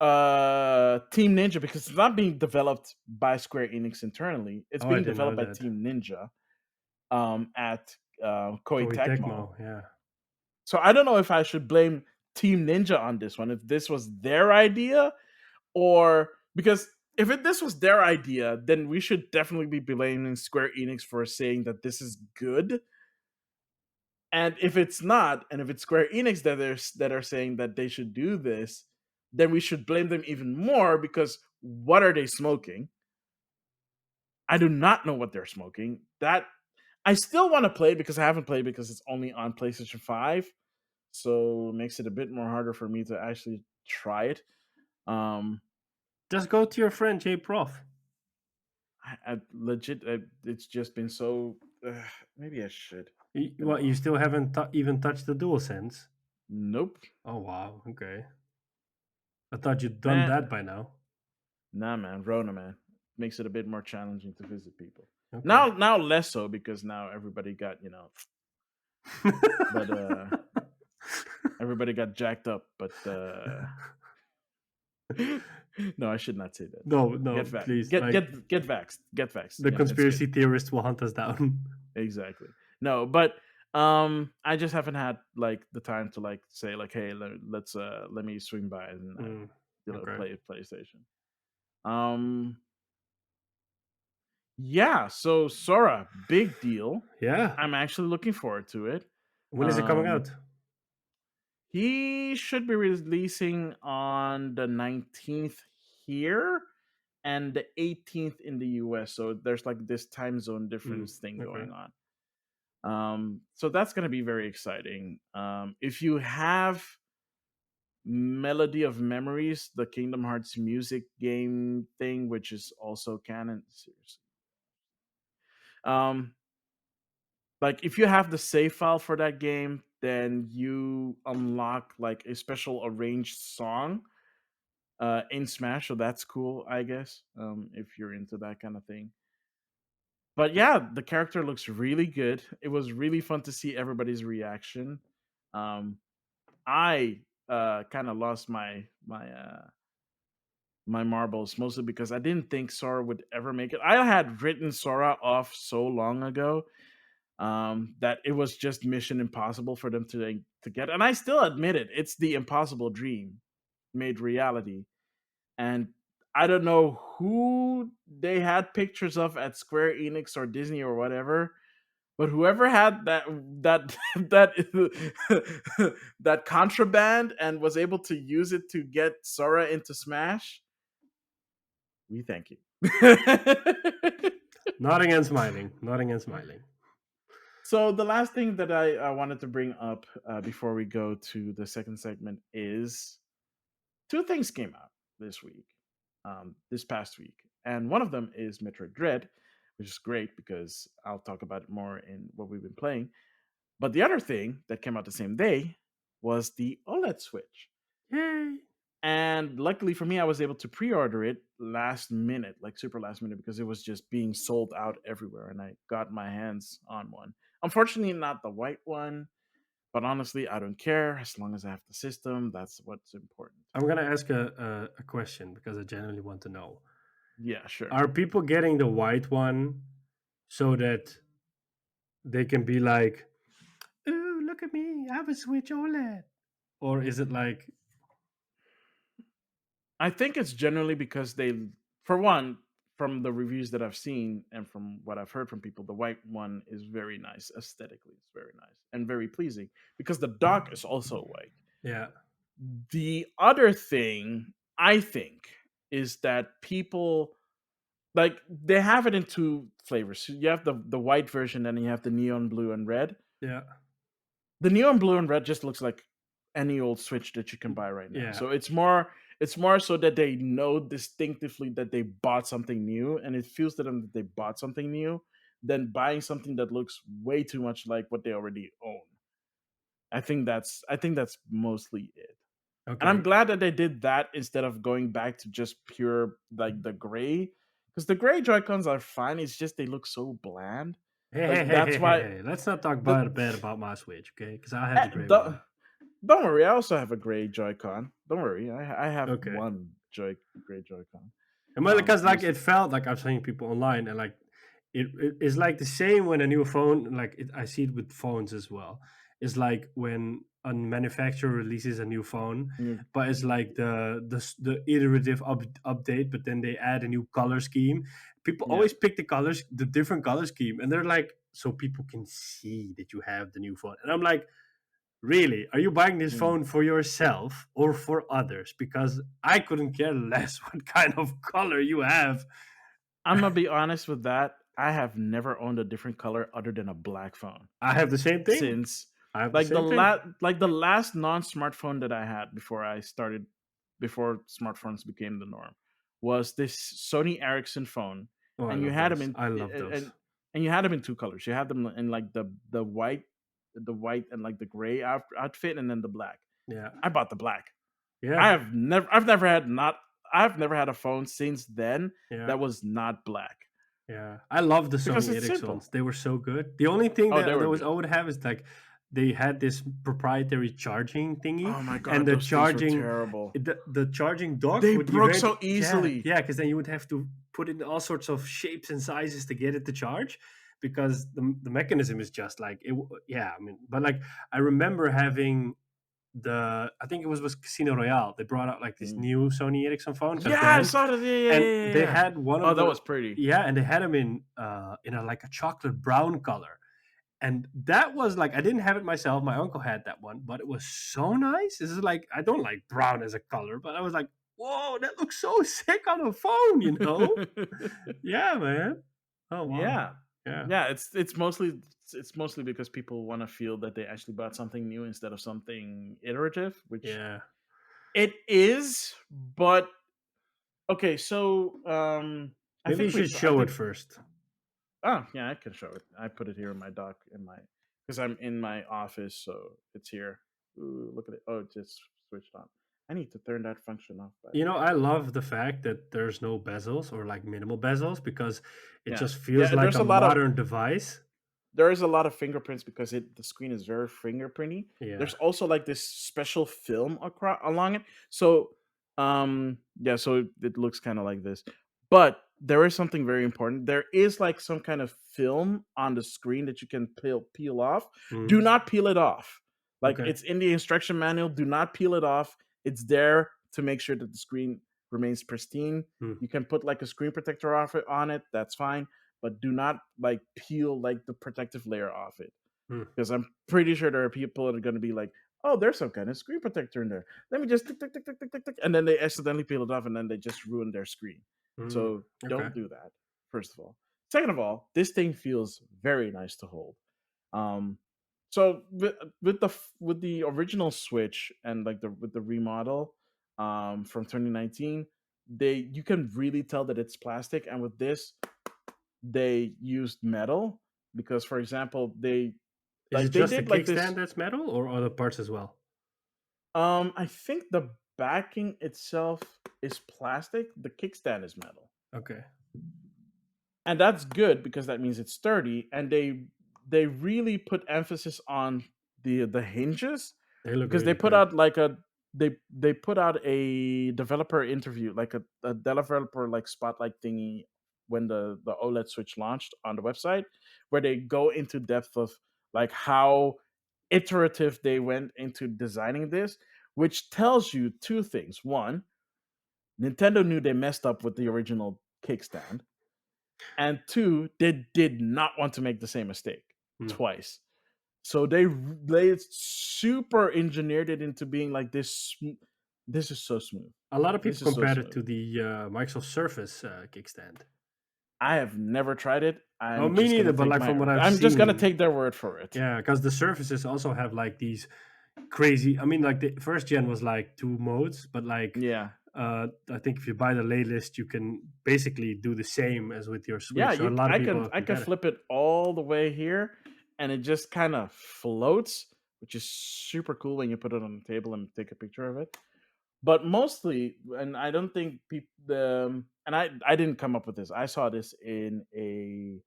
Team Ninja, because it's not being developed by Square Enix internally. It's Oh, I being didn't know developed by that. Team Ninja at Koei Koei Tecmo. Tecmo, yeah. So I don't know if I should blame Team Ninja on this one, if this was their idea, or because if this was their idea, then we should definitely be blaming Square Enix for saying that this is good. And if it's not, and if it's Square Enix that are saying that they should do this, then we should blame them even more, because what are they smoking? I do not know what they're smoking. That I still want to play because I haven't played because it's only on PlayStation 5. So it makes it a bit more harder for me to actually try it. Um Just go to your friend J Prof. I legit it's just been so maybe I should. It's been a What, you while. still haven't even touched the DualSense? Nope. Oh wow, okay. I thought you'd done Man, that by now. nah, man, Rona, man, makes it a bit more challenging to visit people. Okay. Now less so, because now everybody got, but everybody got jacked up, but no, I should not say that. No, Get no, please. get Like, get vaxxed. Get vaxxed. the Yeah, it's good. conspiracy theorists will hunt us down. Exactly. No, but I just haven't had like the time to like say like, hey, let me swing by and Mm, okay. play PlayStation. Um yeah, so Sora, big deal. Yeah. I'm actually looking forward to it. When is it coming Um out? he should be releasing on the 19th here and the 18th in the US. So there's like this time zone Mm, difference thing okay. going on. So that's going to be very exciting. If you have Melody of Memories, the Kingdom Hearts music game thing, which is also canon, seriously. Um, like if you have the save file for that game, then you unlock like a special arranged song in Smash. So that's cool, I guess. If you're into that kind of thing. But yeah, the character looks really good. It was really fun to see everybody's reaction. Um, I kind of lost my marbles, mostly because I didn't think Sora would ever make it. I had written Sora off so long ago that it was just mission impossible for them to get, and I still admit it. It's the impossible dream made reality, and I don't know who they had pictures of at Square Enix or Disney or whatever, but whoever had that that contraband and was able to use it to get Sora into Smash, we thank you. Not again smiling. Not again smiling. So the last thing that I wanted to bring up before we go to the second segment is two things came out this week. this past week, and one of them is Metroid Dread, which is great because I'll talk about it more in what we've been playing. But the other thing that came out the same day was the OLED Switch. Yay! And luckily for me, I was able to pre-order it last minute, like super last minute, because it was just being sold out everywhere, and I got my hands on one. Unfortunately, not the white one, but honestly, I don't care as long as I have the system. That's what's important. I'm gonna ask a question because I genuinely want to know: Yeah, sure. are people getting the white one so that they can be like, "Ooh, look at me! I have a Switch OLED," or is it like, I think it's generally because for one, from the reviews that I've seen and from what I've heard from people, the white one is very nice aesthetically. It's very nice and very pleasing because the dock is also white. yeah, The other thing I think is that people like they have it in two flavors. So you have the white version and you have the neon blue and red. yeah, The neon blue and red just looks like any old Switch that you can buy right now. yeah, So it's more so that they know distinctively that they bought something new, and it feels to them that they bought something new than buying something that looks way too much like what they already own. I think that's mostly it. And I'm okay. glad that they did that instead of going back to just pure like the gray. Because the gray Joy-Cons are fine. It's just they look so bland. Hey, hey, Like hey, hey, that's hey, why hey! Let's not talk the bad about my Switch, okay? Because I have eh, the gray don't, one. don't worry, I also have a gray Joy-Con. Don't worry, I have Okay. one gray Joy-Con. And well, because like Just it felt like I've seen people online, and like it is like the same when a new phone, like I see it with phones as well. It's like when a manufacturer releases a new phone, mm, but it's like the iterative update, but then they add a new color scheme. People yeah. always pick the different color scheme, and they're like, so people can see that you have the new phone. And I'm like, really, are you buying this mm. phone for yourself or for others? Because I couldn't care less what kind of color you have. I'm gonna be honest with that. I have never owned a different color other than a black phone I have the same thing. since I have the like the same thing. last non-smartphone that I had before smartphones became the norm was this Sony Ericsson phone, Oh, I and you love had them those. in I love those. and you had them in two colors. You had them in like the white and like the gray outfit, and then the black. Yeah, I bought the black. yeah, I've never had a phone since then yeah, that was not black yeah. I love the because Sony it's Ericssons. simple. They were so good. The only thing Oh, they that were was good. I would have is like they had this proprietary charging thingy, Oh my and god, those things were terrible. the charging dock They would broke event so easily. yeah, because then you would have to put in all sorts of shapes and sizes to get it to charge, because the mechanism is just like it. Yeah, I mean, but like I remember having I think it was Casino Royale. They brought out like this Mm. new Sony Ericsson phone because Yeah, I then, saw that. Yeah, yeah, and yeah, yeah, they yeah. had one Oh, of that the was pretty. yeah, and they had them in a like a chocolate brown color, and that was like I didn't have it myself. My uncle had that one, but it was so nice. This is like I don't like brown as a color, but I was like, whoa, that looks so sick on a phone, you know? Yeah, man. Oh wow. Yeah, Yeah. yeah. It's mostly because people want to feel that they actually bought something new instead of something iterative, which Yeah. it is. But okay, so I Maybe you think we should I show it think first. oh yeah, I can show it. I put it here in my dock in my because I'm in my office, so it's here. Ooh, look at it. Oh, it just switched on. I need to turn that function off, by You the know, way. I love the fact that there's no bezels or like minimal bezels, because it Yeah, just feels yeah. like There's a a lot of modern device. there is a lot of fingerprints because the screen is very fingerprinty. Yeah. There's also like this special film across along it. So yeah, so it looks kind of like this. But there is something very important. There is like some kind of film on the screen that you can peel off. Do Mhm. not peel it off. Like Okay. it's in the instruction manual. Do not peel it off. It's there to make sure that the screen remains pristine. Mm. You can put like a screen protector off it on it. That's fine, but do not like peel like the protective layer off it Mm. because I'm pretty sure there are people that are going to be like, oh, there's some kind of screen protector in there. Let me just tick, tick, tick, tick, tick, tick, tick, and then they accidentally peel it off and then they just ruin their screen. Mm. So Okay. don't do that. First of all, second of all, this thing feels very nice to hold. Um, so with the original Switch and like with the remodel from 2019, you can really tell that it's plastic, and with this they used metal because, for example, Is it they just the did like kickstand this. that's metal, or other parts as well? I think the backing itself is plastic. The kickstand is metal, Okay, and that's good because that means it's sturdy. And they really put emphasis on the hinges they look because they really put good. out like a they put out a developer interview, like a developer like spotlight thingy when the OLED Switch launched on the website, where they go into depth of like how iterative they went into designing this, which tells you two things. One, Nintendo knew they messed up with the original kickstand, and two, they did not want to make the same mistake Hmm. twice. So they super engineered it into being like this. This is so smooth. A lot of This people is so compared it smooth. to the Microsoft Surface kickstand. I have never tried it. Oh, me neither. But like from what I've I'm just gonna seen, take their word for it. yeah, because the Surfaces also have like these crazy. I mean, like the first gen was like 2 modes, but like Yeah, I think if you buy the latest, you can basically do the same as with your yeah. Switch. So a lot of people I can compare it. flip it all the way here, and it just kind of floats, which is super cool when you put it on the table and take a picture of it. But mostly, and I don't think people and I didn't come up with this. I saw this in a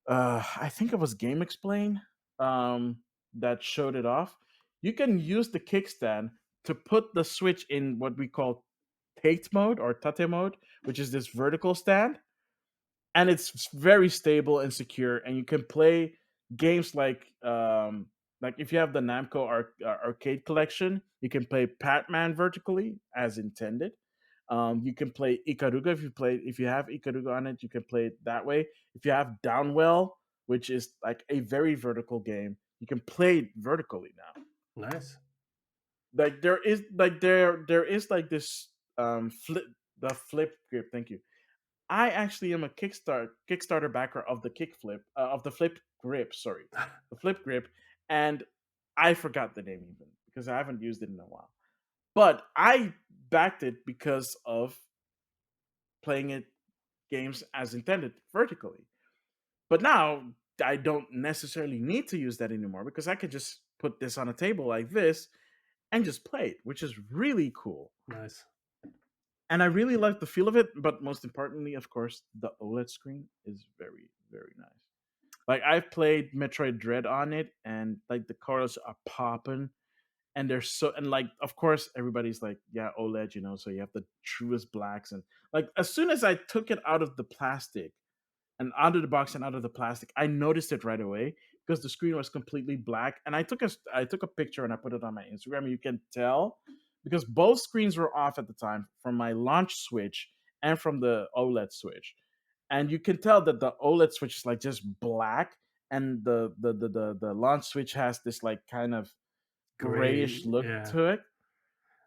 I think it was Game Explain that showed it off. You can use the kickstand to put the Switch in what we call tate mode or tate mode, which is this vertical stand, and it's very stable and secure. And you can play games like if you have the Namco arcade collection, you can play Pac-Man vertically as intended. You can play Ikaruga if you have Ikaruga on it, you can play it that way. If you have Downwell, which is like a very vertical game, you can play it vertically now. Nice. Like there is like this flip the flip grip. Thank you. I actually am a Kickstarter backer of the kickflip of the flip grip. Sorry, the flip grip, and I forgot the name even because I haven't used it in a while. But I backed it because of playing it games as intended vertically. But now I don't necessarily need to use that anymore because I could just put this on a table like this and just play it, which is really cool. Nice. And I really like the feel of it, but most importantly, of course, the OLED screen is very, very nice. Like I've played Metroid Dread on it, and like the colors are popping, and they're so and like of course everybody's like, yeah, OLED, so you have the truest blacks, and like as soon as I took it out of the plastic and out of the box and out of the plastic, I noticed it right away because the screen was completely black. And I took a picture and I put it on my Instagram. And you can tell because both screens were off at the time from my launch switch and from the OLED switch. And you can tell that the OLED switch is like just black, and the launch switch has this like kind of Gray. grayish look Yeah. to it.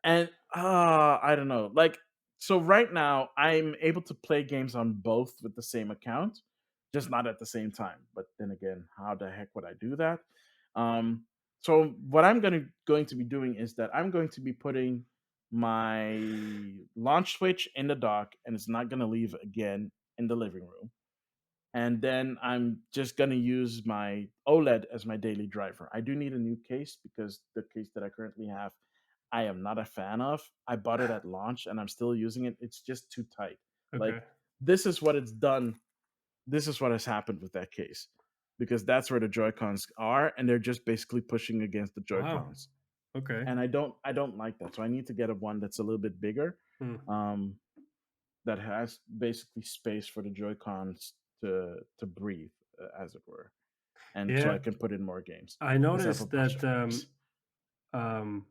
And I don't know. Like so right now I'm able to play games on both with the same account, just not at the same time. But then again, how the heck would I do that? Um so what I'm going to be doing is that I'm going to be putting my launch switch in the dock, and it's not going to leave again in the living room. And then I'm just going to use my OLED as my daily driver. I do need a new case because the case that I currently have I am not a fan of. I bought it at launch and I'm still using it. It's just too tight. Okay. Like this is what it's done. This is what has happened with that case because that's where the Joy-Cons are, and they're just basically pushing against the Wow. Joy-Cons. Okay. And I don't like that. So I need to get a one that's a little bit bigger. Hmm. That has basically space for the Joy-Cons to breathe, as it were. And so Yeah. I can put in more games. I Because I have a noticed bunch that of games. um,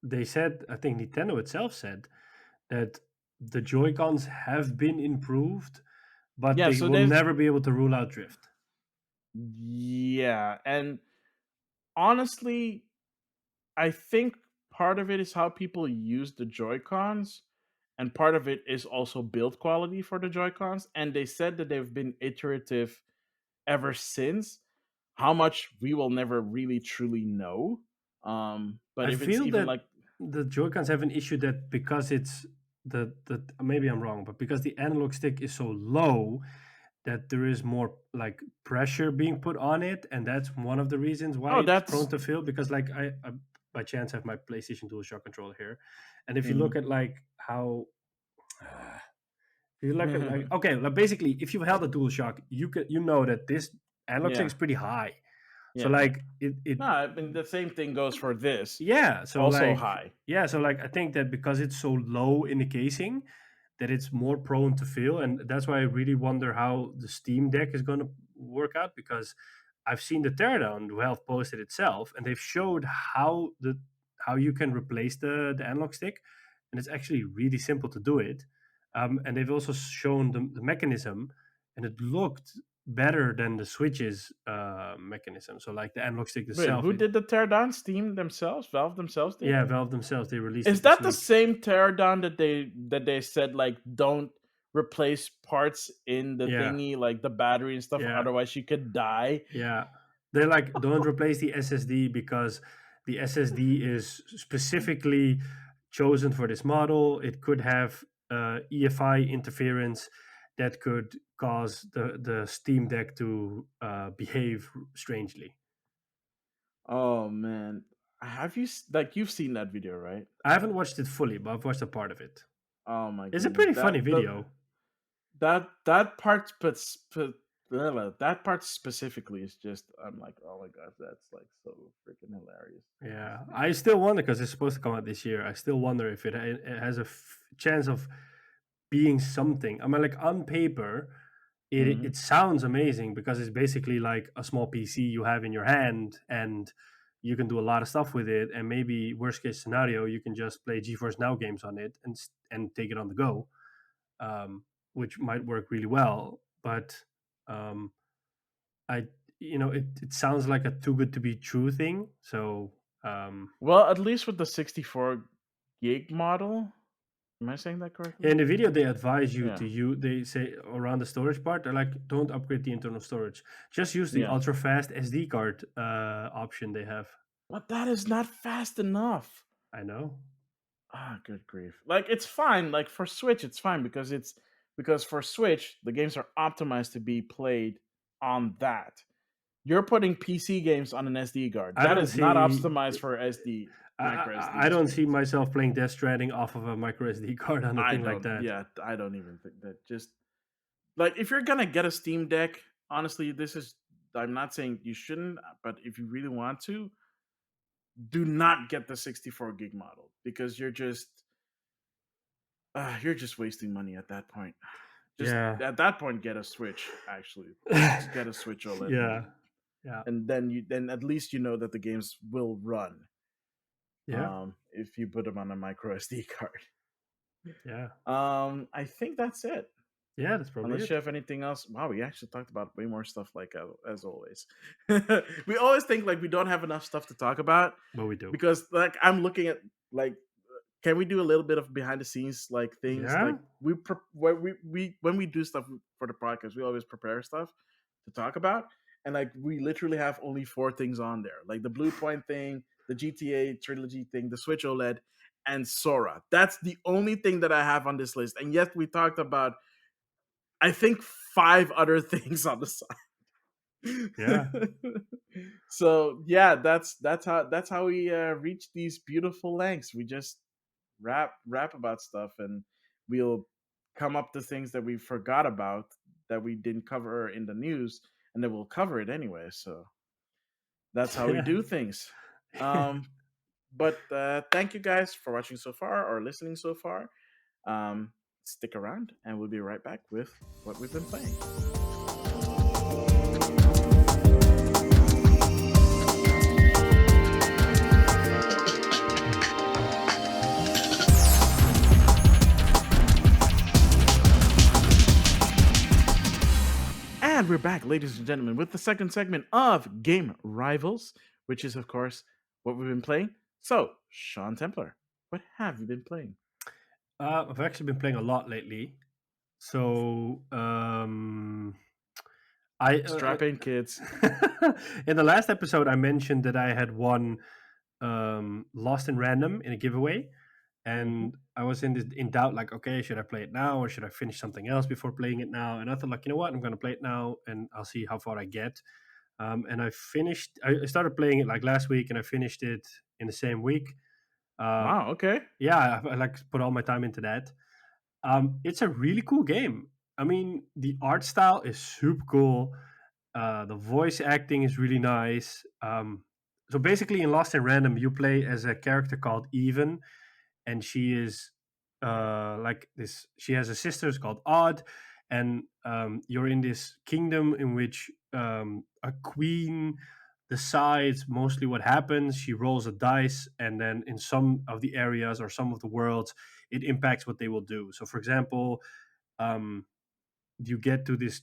they said, I think Nintendo itself said that the Joy Cons have been improved, but Yeah, they so will there's never be able to rule out drift. yeah, and honestly, I think part of it is how people use the Joy Cons, and part of it is also build quality for the Joy Cons. And they said that they've been iterative ever since. How much we will never really truly know. But I if it's feel even that like the Joy Cons have an issue that because it's the maybe I'm wrong, but because the analog stick is so low that there is more like pressure being put on it, and that's one of the reasons why Oh, it's prone that's to fail. Because like I by chance have my PlayStation DualShock controller here, and if you mhm. look at like how if you look at like okay, like basically if you've held a DualShock, you know that this analog stick Yeah, is pretty high. So yeah. like it No, I mean the same thing goes for this. yeah, so Also like high. yeah, so like I think that because it's so low in the casing, that it's more prone to fail, and that's why I really wonder how the Steam Deck is going to work out. Because I've seen the teardown Valve posted itself, and they've showed how you can replace the analog stick, and it's actually really simple to do it. And they've also shown the mechanism, and it looked better than the Switch's mechanism. So like the analog stick Wait, itself, who did the teardown? Steam themselves? Valve themselves did? yeah, Valve themselves they released Is it this that the week. same teardown that they said like don't replace parts in the Yeah, thingy like the battery and stuff, yeah. otherwise you could die? Yeah. They're like, don't replace the SSD because the SSD is specifically chosen for this model. It could have EFI interference that could cause the Steam Deck to behave strangely. Oh man, have you like you've seen that video, right? I haven't watched it fully, but I've watched a part of it. Oh my It's a goodness, pretty funny video. that part, that part specifically is just I'm like, oh my god, that's like so freaking hilarious. Yeah, I still wonder because it's supposed to come out this year. I still wonder if it has a chance of being something. I mean, like on paper, Hmm. it sounds amazing because it's basically like a small PC you have in your hand, and you can do a lot of stuff with it. And maybe worst case scenario, you can just play GeForce Now games on it and take it on the go, which might work really well. But um, I, it sounds like a too good to be true thing. So Well, at least with the 64 gig model, am I saying that correctly? in the video, they advise you Yeah, to use. They say around the storage part, they're like, don't upgrade the internal storage. Just use the yeah. ultra fast SD card option they have. But that is not fast enough. I know. Ah, good grief. Like it's fine. Like for Switch, it's fine because for Switch, the games are optimized to be played on that. You're putting PC games on an SD card. I That don't is not see. optimized for SD micro SD I don't see experience. myself playing Death Stranding off of a micro SD card on a I thing like don't. that. Yeah, I don't even think that. Just like if you're gonna get a Steam Deck, honestly, this is. I'm not saying you shouldn't, but if you really want to, do not get the 64 gig model because you're just wasting money at that point. Just Yeah. at that point, get a Switch. Actually, just get a Switch OLED, Yeah. Yeah. and then at least you know that the games will run. Yeah. If you put them on a micro SD card. Yeah. I think that's it. Yeah. That's probably Unless it. you have anything else. Wow, we actually talked about way more stuff. Like as always, we always think like we don't have enough stuff to talk about But we do. because like I'm looking at like can we do a little bit of behind the scenes like things like Yeah. when we do stuff for the podcast we always prepare stuff to talk about and like we literally have only 4 things on there like the Blue Point thing, the GTA trilogy thing, the Switch OLED, and Sora. That's the only thing that I have on this list, and yet we talked about I think 5 other things on the side. Yeah. So yeah, that's how we reach these beautiful lengths. We just rap about stuff and we'll come up to things that we forgot about that we didn't cover in the news and then we'll cover it anyway, so that's how we Yeah. do things. um but thank you guys for watching so far or listening so far. Stick around and we'll be right back with what we've been playing. And we're back, ladies and gentlemen, with the second segment of Game Rivals, which is, of course, what we've been playing. So, Sean Templar, what have you been playing? I've actually been playing a lot lately. So I Strap in, kids. in the last episode I mentioned that I had won Lost in Random in a giveaway, Mhm. and I was in doubt, like, okay, should I play it now or should I finish something else before playing it now? And I thought, like, you know what, I'm going to play it now, and I'll see how far I get. And I started playing it like last week, and I finished it in the same week. Uh, Wow. Okay. yeah, I like put all my time into that. It's a really cool game. I mean, the art style is super cool. The voice acting is really nice. So basically, in Lost in Random, you play as a character called Even, and she is like this. She has a sister called Odd, and you're in this kingdom in which a queen decides mostly what happens. She rolls a dice, and then in some of the areas or some of the worlds, it impacts what they will do. So, for example, um, you get to this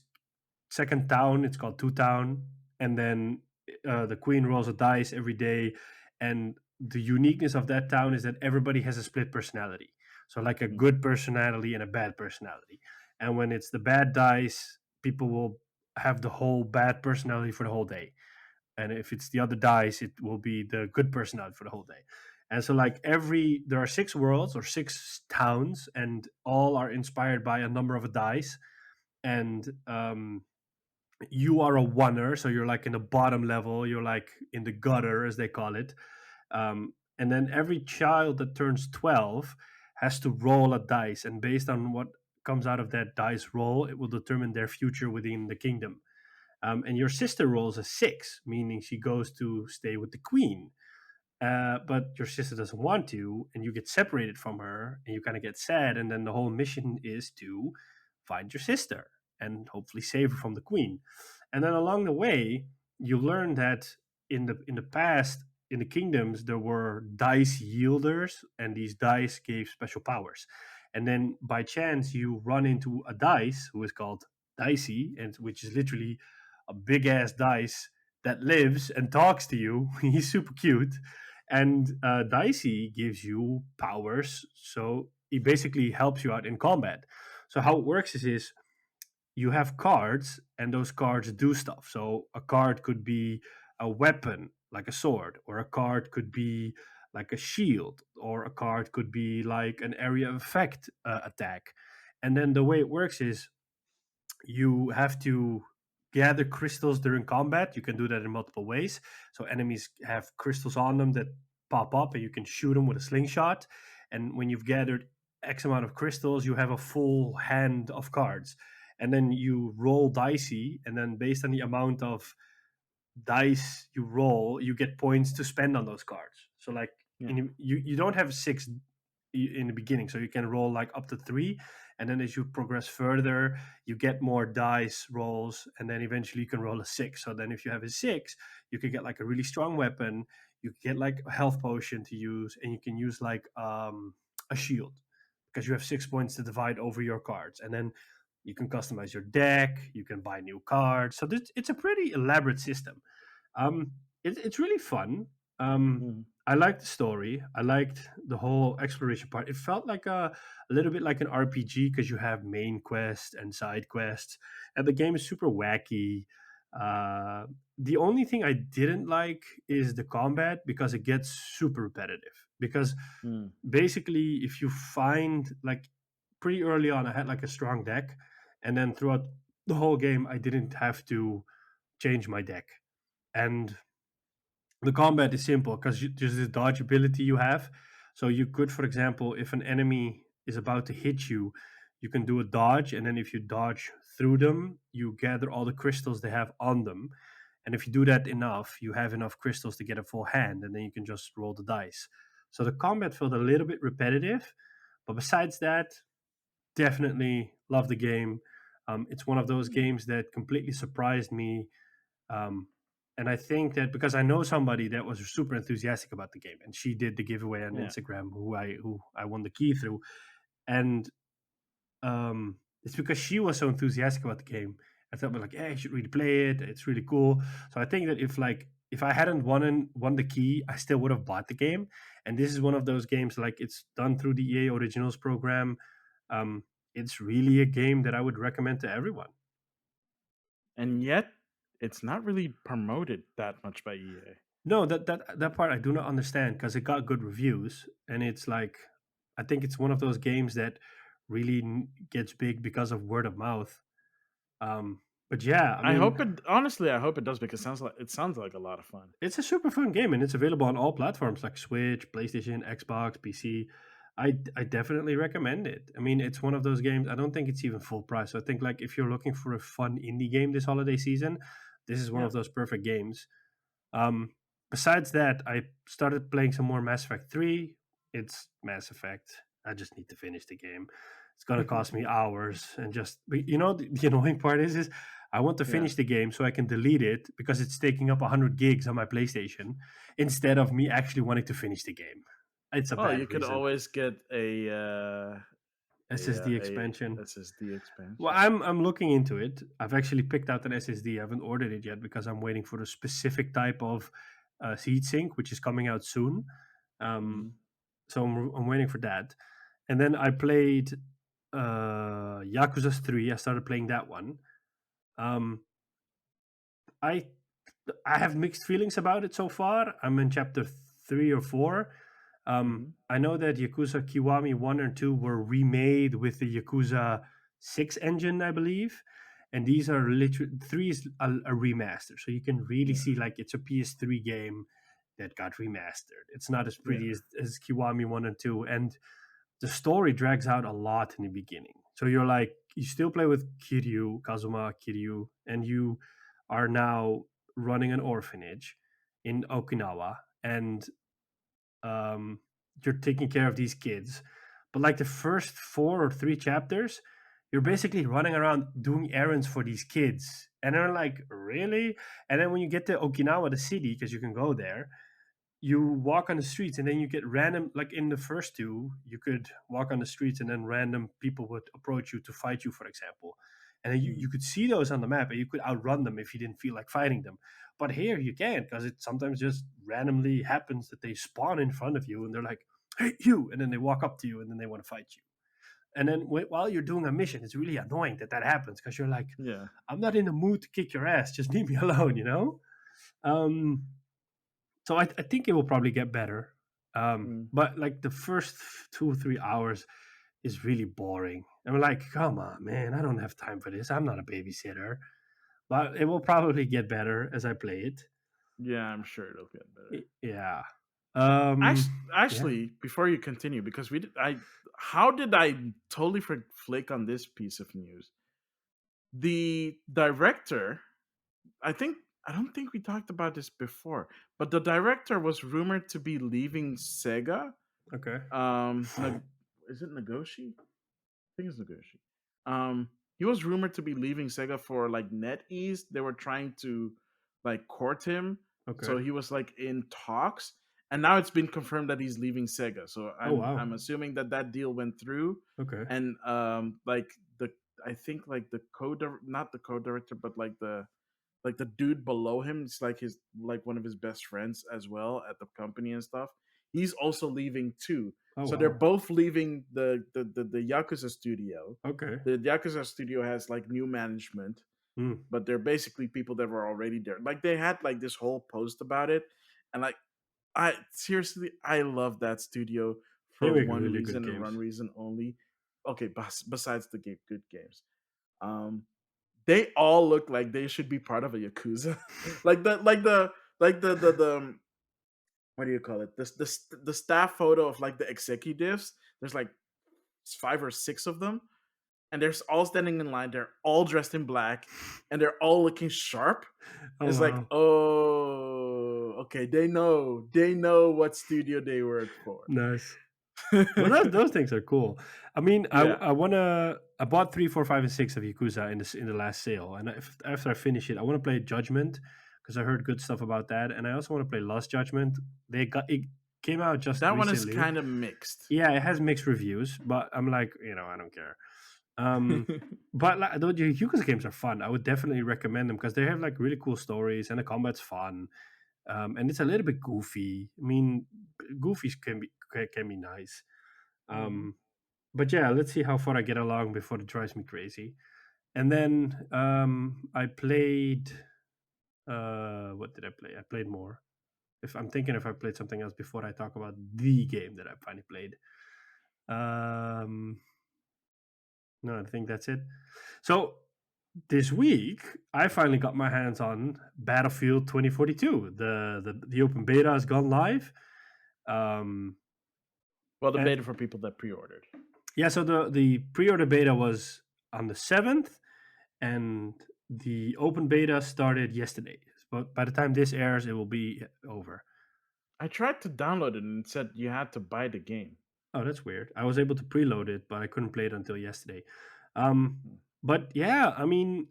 second town. It's called Two Town, and then the queen rolls a dice every day. And the uniqueness of that town is that everybody has a split personality. So, like a Mm. good personality and a bad personality. And when it's the bad dice, people will have the whole bad personality for the whole day. And if it's the other dice, it will be the good personality for the whole day. And so, like, there are 6 worlds or 6 towns, and all are inspired by a number of a dice. And you are a oneer, so you're like in the bottom level, you're like in the gutter, as they call it. And then every child that turns 12 has to roll a dice, and based on what comes out of that dice roll, it will determine their future within the kingdom. And your sister rolls a 6, meaning she goes to stay with the queen. But your sister doesn't want to, and you get separated from her, and you kind of get sad. And then the whole mission is to find your sister and hopefully save her from the queen. And then along the way, you learn that in the past, in the kingdoms, there were dice yielders, and these dice gave special powers. And then by chance, you run into a dice who is called Dicey, and which is literally a big ass dice that lives and talks to you. He's super cute, and Dicey gives you powers, so he basically helps you out in combat. So how it works is you have cards, and those cards do stuff. So a card could be a weapon, like a sword, or a card could be like a shield, or a card could be like an area of effect attack. And then the way it works is you have to gather crystals during combat. You can do that in multiple ways. So enemies have crystals on them that pop up, and you can shoot them with a slingshot. And when you've gathered X amount of crystals, you have a full hand of cards. And then you roll dicey, and then based on the amount of dice you roll, you get points to spend on those cards. So, like, Yeah. you don't have 6 in the beginning, so you can roll like up to 3, and then as you progress further, you get more dice rolls, and then eventually you can roll a 6. So then if you have a 6, you can get like a really strong weapon, you can get like a health potion to use, and you can use like a shield, because you have 6 points to divide over your cards. And then you can customize your deck, you can buy new cards. So it's a pretty elaborate system. um, it's really fun. Mhm. I liked the story. I liked the whole exploration part. It felt like a little bit like an RPG, because you have main quests and side quests, and the game is super wacky. Uh, the only thing I didn't like is the combat, because it gets super repetitive. Because Mm. basically, if you find, like, pretty early on, I had like a strong deck, and then throughout the whole game, I didn't have to change my deck. And the combat is simple, because there's this dodge ability you have. So you could, for example, if an enemy is about to hit you, you can do a dodge, and then if you dodge through them, you gather all the crystals they have on them. And if you do that enough, you have enough crystals to get a full hand, and then you can just roll the dice. So the combat felt a little bit repetitive, but besides that, definitely love the game. It's one of those games that completely surprised me. um, and I think that because I know somebody that was super enthusiastic about the game, and she did the giveaway on Yeah. Instagram, who I won the key through, and it's because she was so enthusiastic about the game. I thought, like, hey, you should really play it. It's really cool. So I think that if I hadn't won the key, I still would have bought the game. And this is one of those games, like, it's done through the EA Originals program. Um, it's really a game that I would recommend to everyone. And yet, it's not really promoted that much by EA. No, that part I do not understand, because it got good reviews, and it's like I think it's one of those games that really gets big because of word of mouth. Um, but yeah, I I mean, hope it. Honestly, I hope it does because it sounds like a lot of fun. it's a super fun game, and it's available on all platforms like Switch, PlayStation, Xbox, PC. I definitely recommend it. I mean, it's one of those games. I don't think it's even full price. I think like if you're looking for a fun indie game this holiday season, this is one Yeah. of those perfect games. Um, Besides that, I started playing some more Mass Effect 3. It's Mass Effect. I just need to finish the game. It's gonna cost me hours, and just the annoying part is I want to Yeah. finish the game so I can delete it because it's taking up 100 gigs on my PlayStation instead of me actually wanting to finish the game. It's a Well, bad you could reason. always get SSD expansion. a SSD Well, expansion. I'm looking into it. I've actually picked out an SSD. I haven't ordered it yet because I'm waiting for a specific type of heatsink, which is coming out soon. Um, Hmm. so I'm waiting for that. And then I played Yakuza 3. I started playing that one. Um, I I have mixed feelings about it so far. I'm in chapter 3 or 4. Hmm. I know that Yakuza Kiwami 1 and 2 were remade with the Yakuza 6 engine, I believe. And these are literally 3 is a remaster. So you can really Yeah. see like it's a PS3 game that got remastered. It's not as Yeah. pretty as Kiwami 1 and 2. And the story drags out a lot in the beginning. So you're like, you still play with Kiryu, Kazuma Kiryu, and you are now running an orphanage in Okinawa, and you're taking care of these kids. But like the first 4 or 3 chapters, you're basically running around doing errands for these kids. And they're like, really? And then when you get to Okinawa, the city, because you can go there, you walk on the streets and then you get random, like in the first two you could walk on the streets and then random people would approach you to fight you, for example, and then you Mm. could see those on the map and you could outrun them if you didn't feel like fighting them. But here you can't, because it sometimes just randomly happens that they spawn in front of you and they're like, hey you, and then they walk up to you and then they want to fight you. And then while you're doing a mission, it's really annoying that happens, because you're like, Yeah. I'm not in the mood to kick your ass, just leave me alone. um so I think it will probably get better. Mm. But like the first 2 or 3 hours is really boring. I'm like, come on, man, I don't have time for this. I'm not a babysitter. But it will probably get better as I play it. Yeah, I'm sure it'll get better. Yeah. Actually, Yeah. actually, before you continue, because how did I totally flake on this piece of news? The director, I think, I don't think we talked about this before, but the director was rumored to be leaving Sega. Okay. Is it Nagoshi? I think it's Nagoshi. He was rumored to be leaving Sega for like NetEase. They were trying to like court him, Okay. so he was like in talks, and now it's been confirmed that he's leaving Sega. So Oh I'm wow. assuming that deal went through, Okay. and like the I think like the not the co-director, but like the dude below him, it's like his like one of his best friends as well at the company and stuff. He's also leaving too. Oh So they're wow. both leaving the Yakuza studio. Okay. The Yakuza studio has like new management, Hmm. but they're basically people that were already there. Like they had like this whole post about it, and like I seriously I love that studio They for make one really good reason and one games. reason only. Okay, besides the good games, um, they all look like they should be part of a yakuza. Like the what do you call it? The staff photo of like the executives. There's like 5 or 6 of them, and they're all standing in line. They're all dressed in black, and they're all looking sharp. Oh It's like, wow. oh, okay, they know what studio they work for. Nice. Well, those things are cool. I mean, Yeah, I bought 3, 4, 5, and 6 of Yakuza in the last sale, and after I finish it, I want to play Judgment because I heard good stuff about that, and I also want to play Lost Judgment. It came out just that one is recently. kind of mixed. Yeah, it has mixed reviews, but I'm like, I don't care. Um, but like, the Yakuza games are fun. I would definitely recommend them because they have like really cool stories and the combat's fun. And it's a little bit goofy. I mean, goofies can be nice. Mhm. Um, but yeah, let's see how far I get along before it drives me crazy. And then I played. What did I play? I played more. If I'm thinking if I played something else before I talk about the game that I finally played. Um, no, I think that's it. So this week, I finally got my hands on Battlefield 2042. The open beta has gone live. Um, Well, the and beta for people that pre-ordered. yeah, so the pre-order beta was on the 7th, and the open beta started yesterday. But by the time this airs, it will be over. I tried to download it and it said you had to buy the game. Oh, that's weird. I was able to preload it, but I couldn't play it until yesterday. Um, Hmm. but yeah, I mean,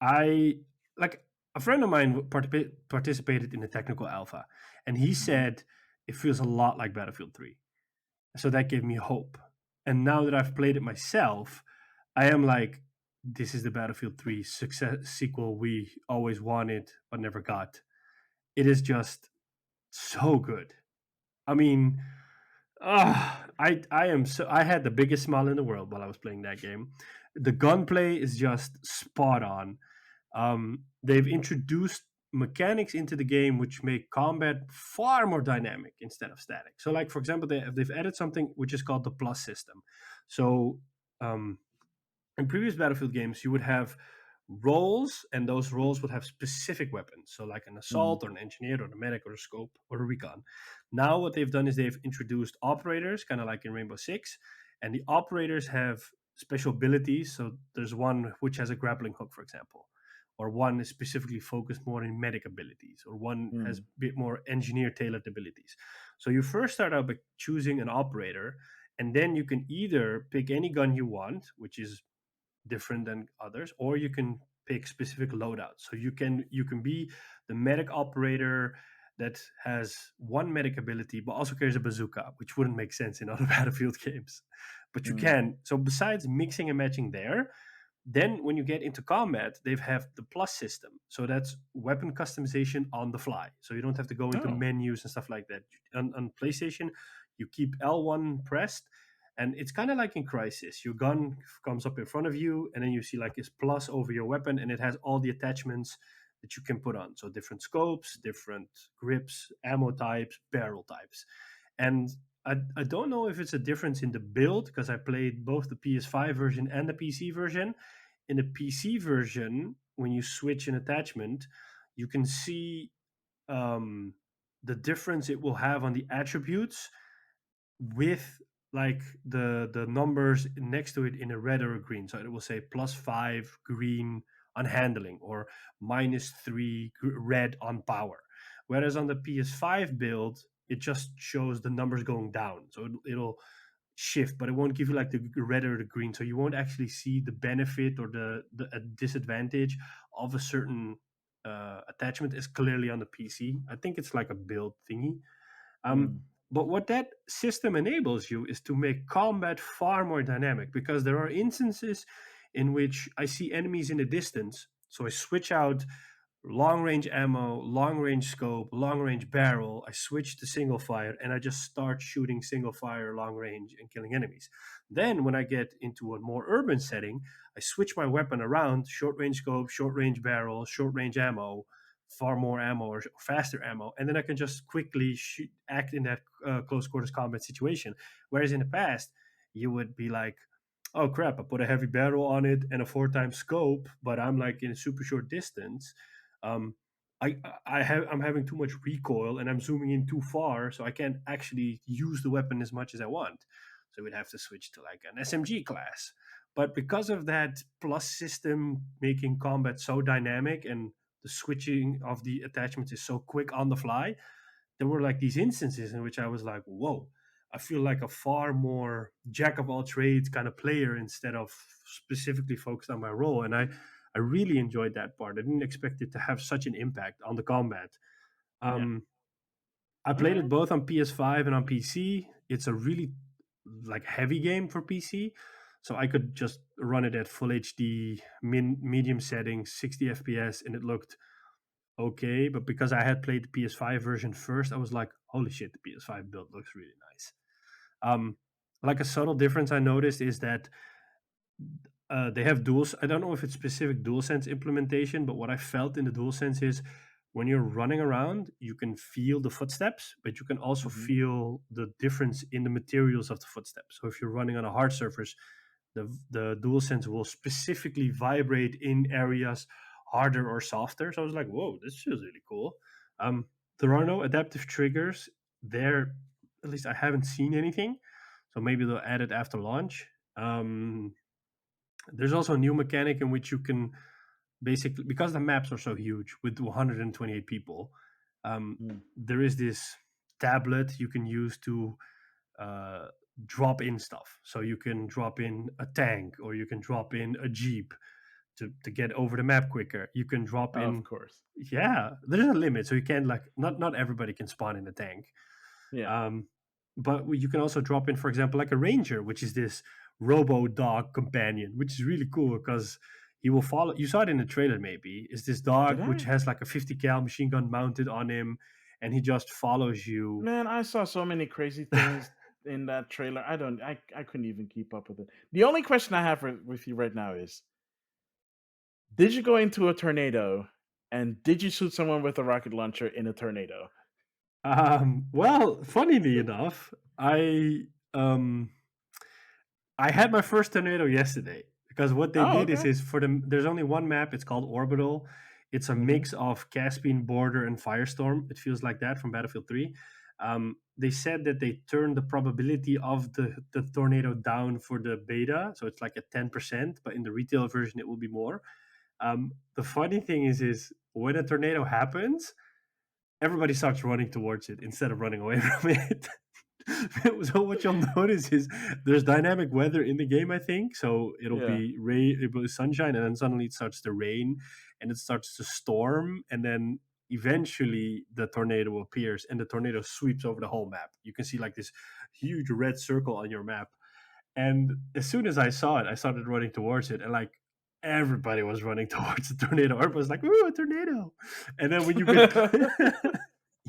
I like a friend of mine participated in the technical alpha, and he said it feels a lot like Battlefield 3. So that gave me hope. And now that I've played it myself, I am like, this is the Battlefield 3 success sequel we always wanted but never got. It is just so good. I mean, I had the biggest smile in the world while I was playing that game. The gunplay is just spot on. They've introduced mechanics into the game which make combat far more dynamic instead of static. So, like for example, they've added something which is called the plus system. So, um, in previous Battlefield games, you would have roles, and those roles would have specific weapons. So, like an Mm. assault, or an engineer, or a medic, or a scope, or a recon. Now, what they've done is they've introduced operators, kind of like in Rainbow Six, and the operators have special abilities. So, there's one which has a grappling hook, for example, or one is specifically focused more in medic abilities, or one has a Mm. bit more engineer tailored abilities. So, you first start out by choosing an operator, and then you can either pick any gun you want, which is different than others, or you can pick specific loadouts. So you can be the medic operator that has one medic ability but also carries a bazooka, which wouldn't make sense in other Battlefield games, but you Mm. can. So besides mixing and matching there, then when you get into combat, they have the plus system. So that's weapon customization on the fly. So you don't have to go into Oh. menus and stuff like that. On PlayStation, you keep L1 pressed, and it's kind of like in Crisis. Your gun comes up in front of you, and then you see like this plus over your weapon, and it has all the attachments that you can put on. So different scopes, different grips, ammo types, barrel types. And I don't know if it's a difference in the build, because I played both the PS5 version and the PC version. In the PC version, when you switch an attachment, you can see um, the difference it will have on the attributes with like the numbers next to it in a red or a green. So it will say +5 green on handling, or -3 red on power. Whereas on the PS5 build, it just shows the numbers going down. So it'll shift, but it won't give you like the red or the green. So you won't actually see the benefit or the disadvantage of a certain attachment as clearly on the PC. I think it's like a build thingy. Um, Mm. but what that system enables you is to make combat far more dynamic, because there are instances in which I see enemies in the distance. So I switch out long range ammo, long range scope, long range barrel. I switch to single fire, and I just start shooting single fire, long range, and killing enemies. Then, when I get into a more urban setting, I switch my weapon around: short range scope, short range barrel, short range ammo, far more ammo or faster ammo, and then I can just quickly act in that close quarters combat situation. Whereas in the past, you would be like, oh crap, I put a heavy barrel on it and a 4x scope, but I'm like in a super short distance. um, I'm having too much recoil, and I'm zooming in too far, so I can't actually use the weapon as much as I want. So we'd have to switch to like an SMG class. But because of that plus system making combat so dynamic, and the switching of the attachments is so quick on the fly, there were like these instances in which I was like, whoa, I feel like a far more jack of all trades kind of player instead of specifically focused on my role. And I really enjoyed that part. I didn't expect it to have such an impact on the combat. Yeah. Um, I All played it right. both on PS5 and on PC. It's a really like heavy game for PC, so I could just run it at full HD, medium settings, 60 FPS, and it looked okay. But because I had played the PS5 version first, I was like, holy shit, the PS5 build looks really nice. Um, like a subtle difference I noticed is that they have dual. I don't know if it's specific DualSense implementation, but what I felt in the DualSense is when you're running around, you can feel the footsteps, but you can also Mhm. feel the difference in the materials of the footsteps. So if you're running on a hard surface, the DualSense will specifically vibrate in areas harder or softer. So I was like, whoa, this feels really cool. There are no adaptive triggers there. At least I haven't seen anything. So maybe they'll add it after launch. Um, there's also a new mechanic in which you can basically, because the maps are so huge with 128 people, Mm. there is this tablet you can use to uh, drop in stuff. So you can drop in a tank or you can drop in a jeep to get over the map quicker. You can drop Of in, course. yeah, there's a limit. So you can't, like, not everybody can spawn in a tank. Yeah. Um, but you can also drop in, for example, like a ranger, which is this robo dog companion, which is really cool because he will follow. You saw it in the trailer, maybe. Is this Did dog which I? has like a 50 cal machine gun mounted on him, and he just follows you. Man, I saw so many crazy things in that trailer. I couldn't even keep up with it. The only question I have with you right now is, did you go into a tornado and did you shoot someone with a rocket launcher in a tornado? Well, funnily enough, um I had my first tornado yesterday because what they Oh, did okay. is for them. There's only one map. It's called Orbital. It's a Mhm. mix of Caspian Border and Firestorm. It feels like that from Battlefield 3. They said that they turned the probability of the tornado down for the beta, so it's like a 10%, but in the retail version it will be more. The funny thing is when a tornado happens, everybody starts running towards it instead of running away from it. So what you'll notice is there's dynamic weather in the game, I think. So it'll Yeah. be rain, it will be sunshine, and then suddenly it starts to rain, and it starts to storm, and then eventually the tornado appears, and the tornado sweeps over the whole map. You can see like this huge red circle on your map, and as soon as I saw it, I started running towards it, and like everybody was running towards the tornado. Everybody was like, "Ooh, a tornado!" And then when you get,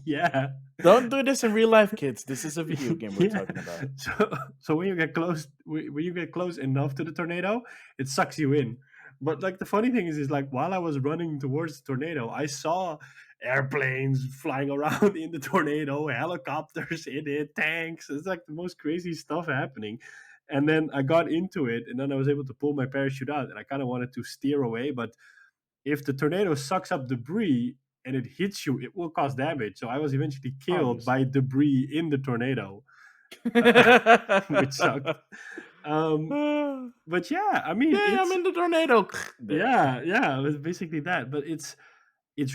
yeah, Don't do this in real life, kids. This is a video game we're yeah. talking about. So when you get close, when you get close enough to the tornado, it sucks you in. But like the funny thing is like while I was running towards the tornado, I saw airplanes flying around in the tornado, helicopters in it, tanks. It's like the most crazy stuff happening. And then I got into it, and then I was able to pull my parachute out, and I kind of wanted to steer away, but if the tornado sucks up debris and it hits you, it will cause damage. So I was eventually killed by Obviously. debris in the tornado, which sucked. Um, Yeah, but yeah, I mean, I'm it's in the tornado. Dead. yeah, it was basically that. But it's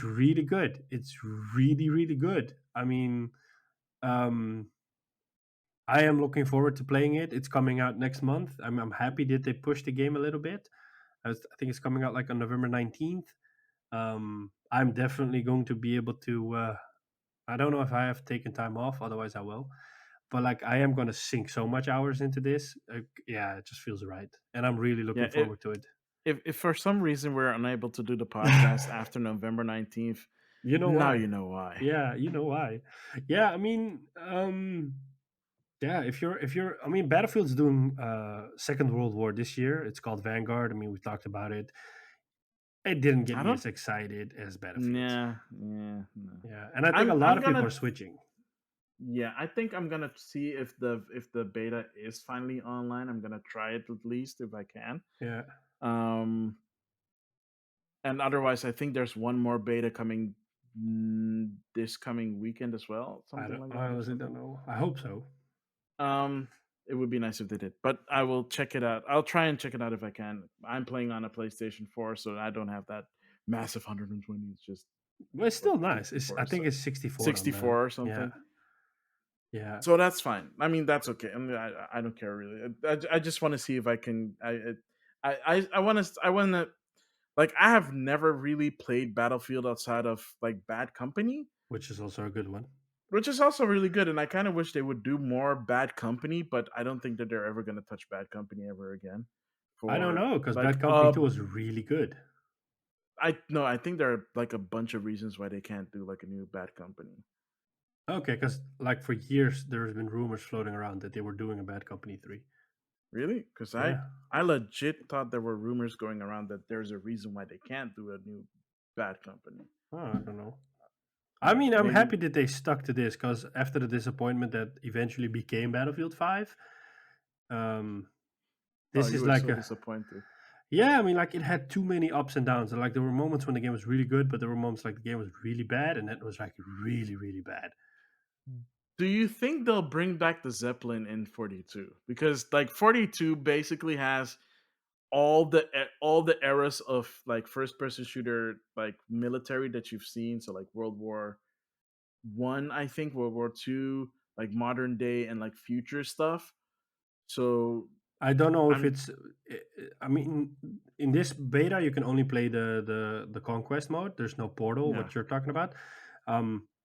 really good. It's really really good. I mean, um, I am looking forward to playing it. It's coming out next month. I'm happy that they pushed the game a little bit. I think it's coming out like on November 19th. I'm definitely going to be able to. I don't know if I have taken time off, otherwise I will. But like, I am going to sink so much hours into this. Yeah, it just feels right, and I'm really Yeah, looking forward to it. if for some reason we're unable to do the podcast after November 19th, You know now why? you know why. Yeah, you know why. Yeah, I mean, yeah. If you're, I mean, Battlefield's doing Second World War this year. It's called Vanguard. I mean, we talked about it. It didn't get I me don't as excited as Battlefield. yeah, yeah, no. Yeah, and I think a lot I'm of people gonna are switching. yeah, I think I'm gonna see if the beta is finally online. I'm gonna try it at least if I can. Yeah, Um and otherwise I think there's one more beta coming this coming weekend as well, something like I that or honestly don't something. know. I hope so. Um, it would be nice if they did, but I will check it out. I'll try and check it out if I can. I'm playing on a PlayStation 4, so I don't have that massive 120. It's just But it's what still nice. It's, 64, I think so it's 64 on the. 64 or Yeah, something. yeah. So that's fine. I mean, that's okay. I don't care really. I just want to see if I can. I want to. I want to. Like, I have never really played Battlefield outside of like Bad Company, Which is also a good one. which is also really good. And I kind of wish they would do more Bad Company, but I don't think that they're ever going to touch Bad Company ever again. I don't For know because Bad like, Company 2 was really good. I no, I think there are like a bunch of reasons why they can't do like a new Bad Company. Okay, because like for years there's been rumors floating around that they were doing a Bad Company 3. Really? Because Yeah. I legit thought there were rumors going around that there's a reason why they can't do a new Bad Company. Oh, I don't know. I mean, I'm maybe. happy that they stuck to this because after the disappointment that eventually became Battlefield 5, um, Oh, this you is were like so a disappointed. yeah. I mean, like it had too many ups and downs. Like there were moments when the game was really good, but there were moments like the game was really bad, and then it was like really, really bad. Do you think they'll bring back the Zeppelin in 42? Because like 42 basically has all the eras of like first person shooter like military that you've seen. So like World War I, I think, World War II, like modern day and like future stuff. So I don't know if I'm it's. I mean, in this beta, you can only play the conquest mode. There's no portal. yeah What you're talking about,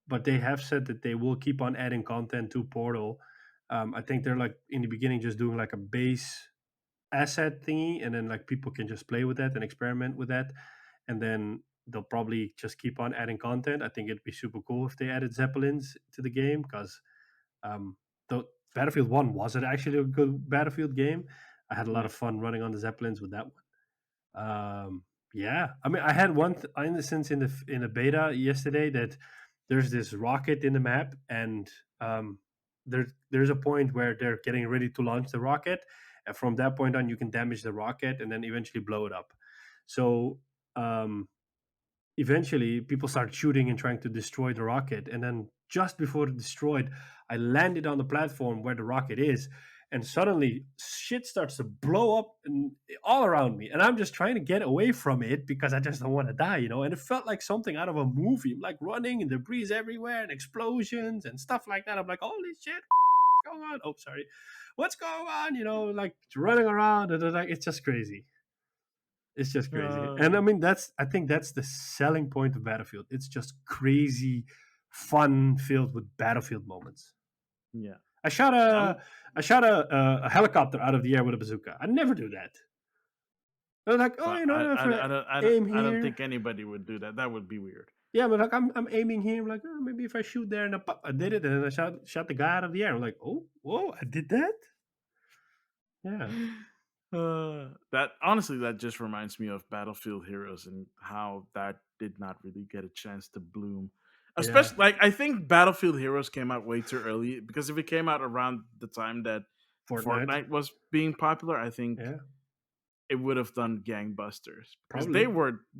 but they have said that they will keep on adding content to portal. I think they're like in the beginning just doing like a base asset thingy, and then like people can just play with that and experiment with that, and then they'll probably just keep on adding content. I think it'd be super cool if they added zeppelins to the game because um, the Battlefield One wasn't actually a good Battlefield game. I had a lot yeah of fun running on the zeppelins with that one. Yeah, I mean, I had one instance in the beta yesterday that there's this rocket in the map, and there's a point where they're getting ready to launch the rocket, and from that point on, you can damage the rocket and then eventually blow it up. So um, eventually people start shooting and trying to destroy the rocket, and then just before it destroyed, I landed on the platform where the rocket is, and suddenly shit starts to blow up and all around me, and I'm just trying to get away from it because I just don't want to die, and it felt like something out of a movie. I'm like running and debris everywhere and explosions and stuff like that. I'm like, holy shit, what's going on? Oh, sorry, what's going on? Like running around, and like it's just crazy. It's just crazy. And I uh, mean I think that's the selling point of Battlefield. It's just crazy fun filled with Battlefield moments. yeah I shot I'm a I shot a helicopter out of the air with a bazooka. I never do that. They're like, oh, well, if I aim I don't here. think anybody would do that. That would be weird. Yeah, but like I'm aiming here. I'm like, oh, maybe if I shoot there and then pop, I did it, and then I shot the guy out of the air. I'm like, oh, whoa, I did that. Yeah, That honestly, that just reminds me of Battlefield Heroes and how that did not really get a chance to bloom. yeah. Especially, like I think Battlefield Heroes came out way too early because if it came out around the time that Fortnite. Fortnite was being popular, I think Yeah, it would have done gangbusters because probably.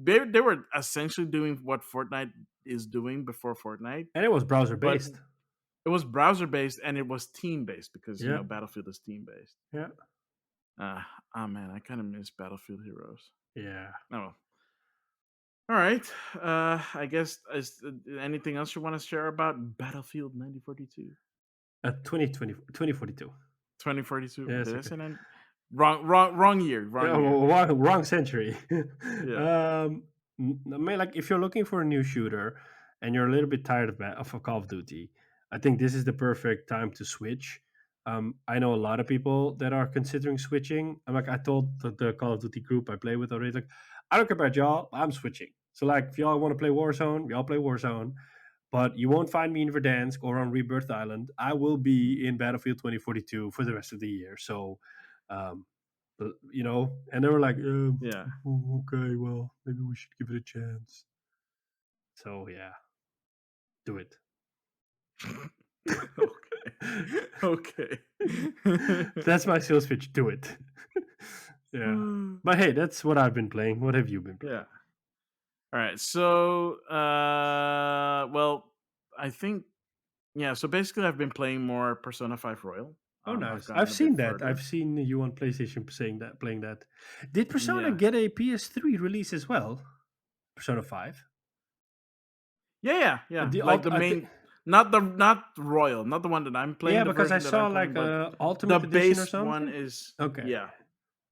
they were essentially doing what Fortnite is doing before Fortnite, And it was browser but based. it was browser based and it was team based because Yeah, Battlefield is team based. yeah, Man, I kind of miss Battlefield Heroes. yeah. Oh well. All right. I guess is anything else you want to share about Battlefield 2042? 2020, 2042. 2042? Yeah, it's Did I okay. say that? Wrong year. Yeah, Wrong year. wrong century. Yeah. I mean, like if you're looking for a new shooter and you're a little bit tired of a Call of Duty, I think this is the perfect time to switch. I know a lot of people that are considering switching. I'm like, I told the Call of Duty group I play with already, like, I don't care about y'all, I'm switching. So, like, if y'all want to play Warzone, y'all play Warzone, but you won't find me in Verdansk or on Rebirth Island. I will be in Battlefield 2042 for the rest of the year. So, um, and they were like, Yeah. okay, well, maybe we should give it a chance. So yeah, do it. Okay. Okay. That's my sales pitch. Do it. Yeah, but hey, that's what I've been playing. What have you been playing? Yeah. All right. So, well, I think yeah. So basically, I've been playing more Persona 5 Royal. Oh, I've nice. gotten I've a bit seen that. further. I've seen you on PlayStation saying that, playing that. Did Persona Yeah. get a PS3 release as well? Persona 5. Yeah. The Like alt, the I think. main, not Royal, not the one that I'm Yeah, playing, the because I version that I'm saw playing, like but a the Ultimate Edition or base one something. is Okay. yeah.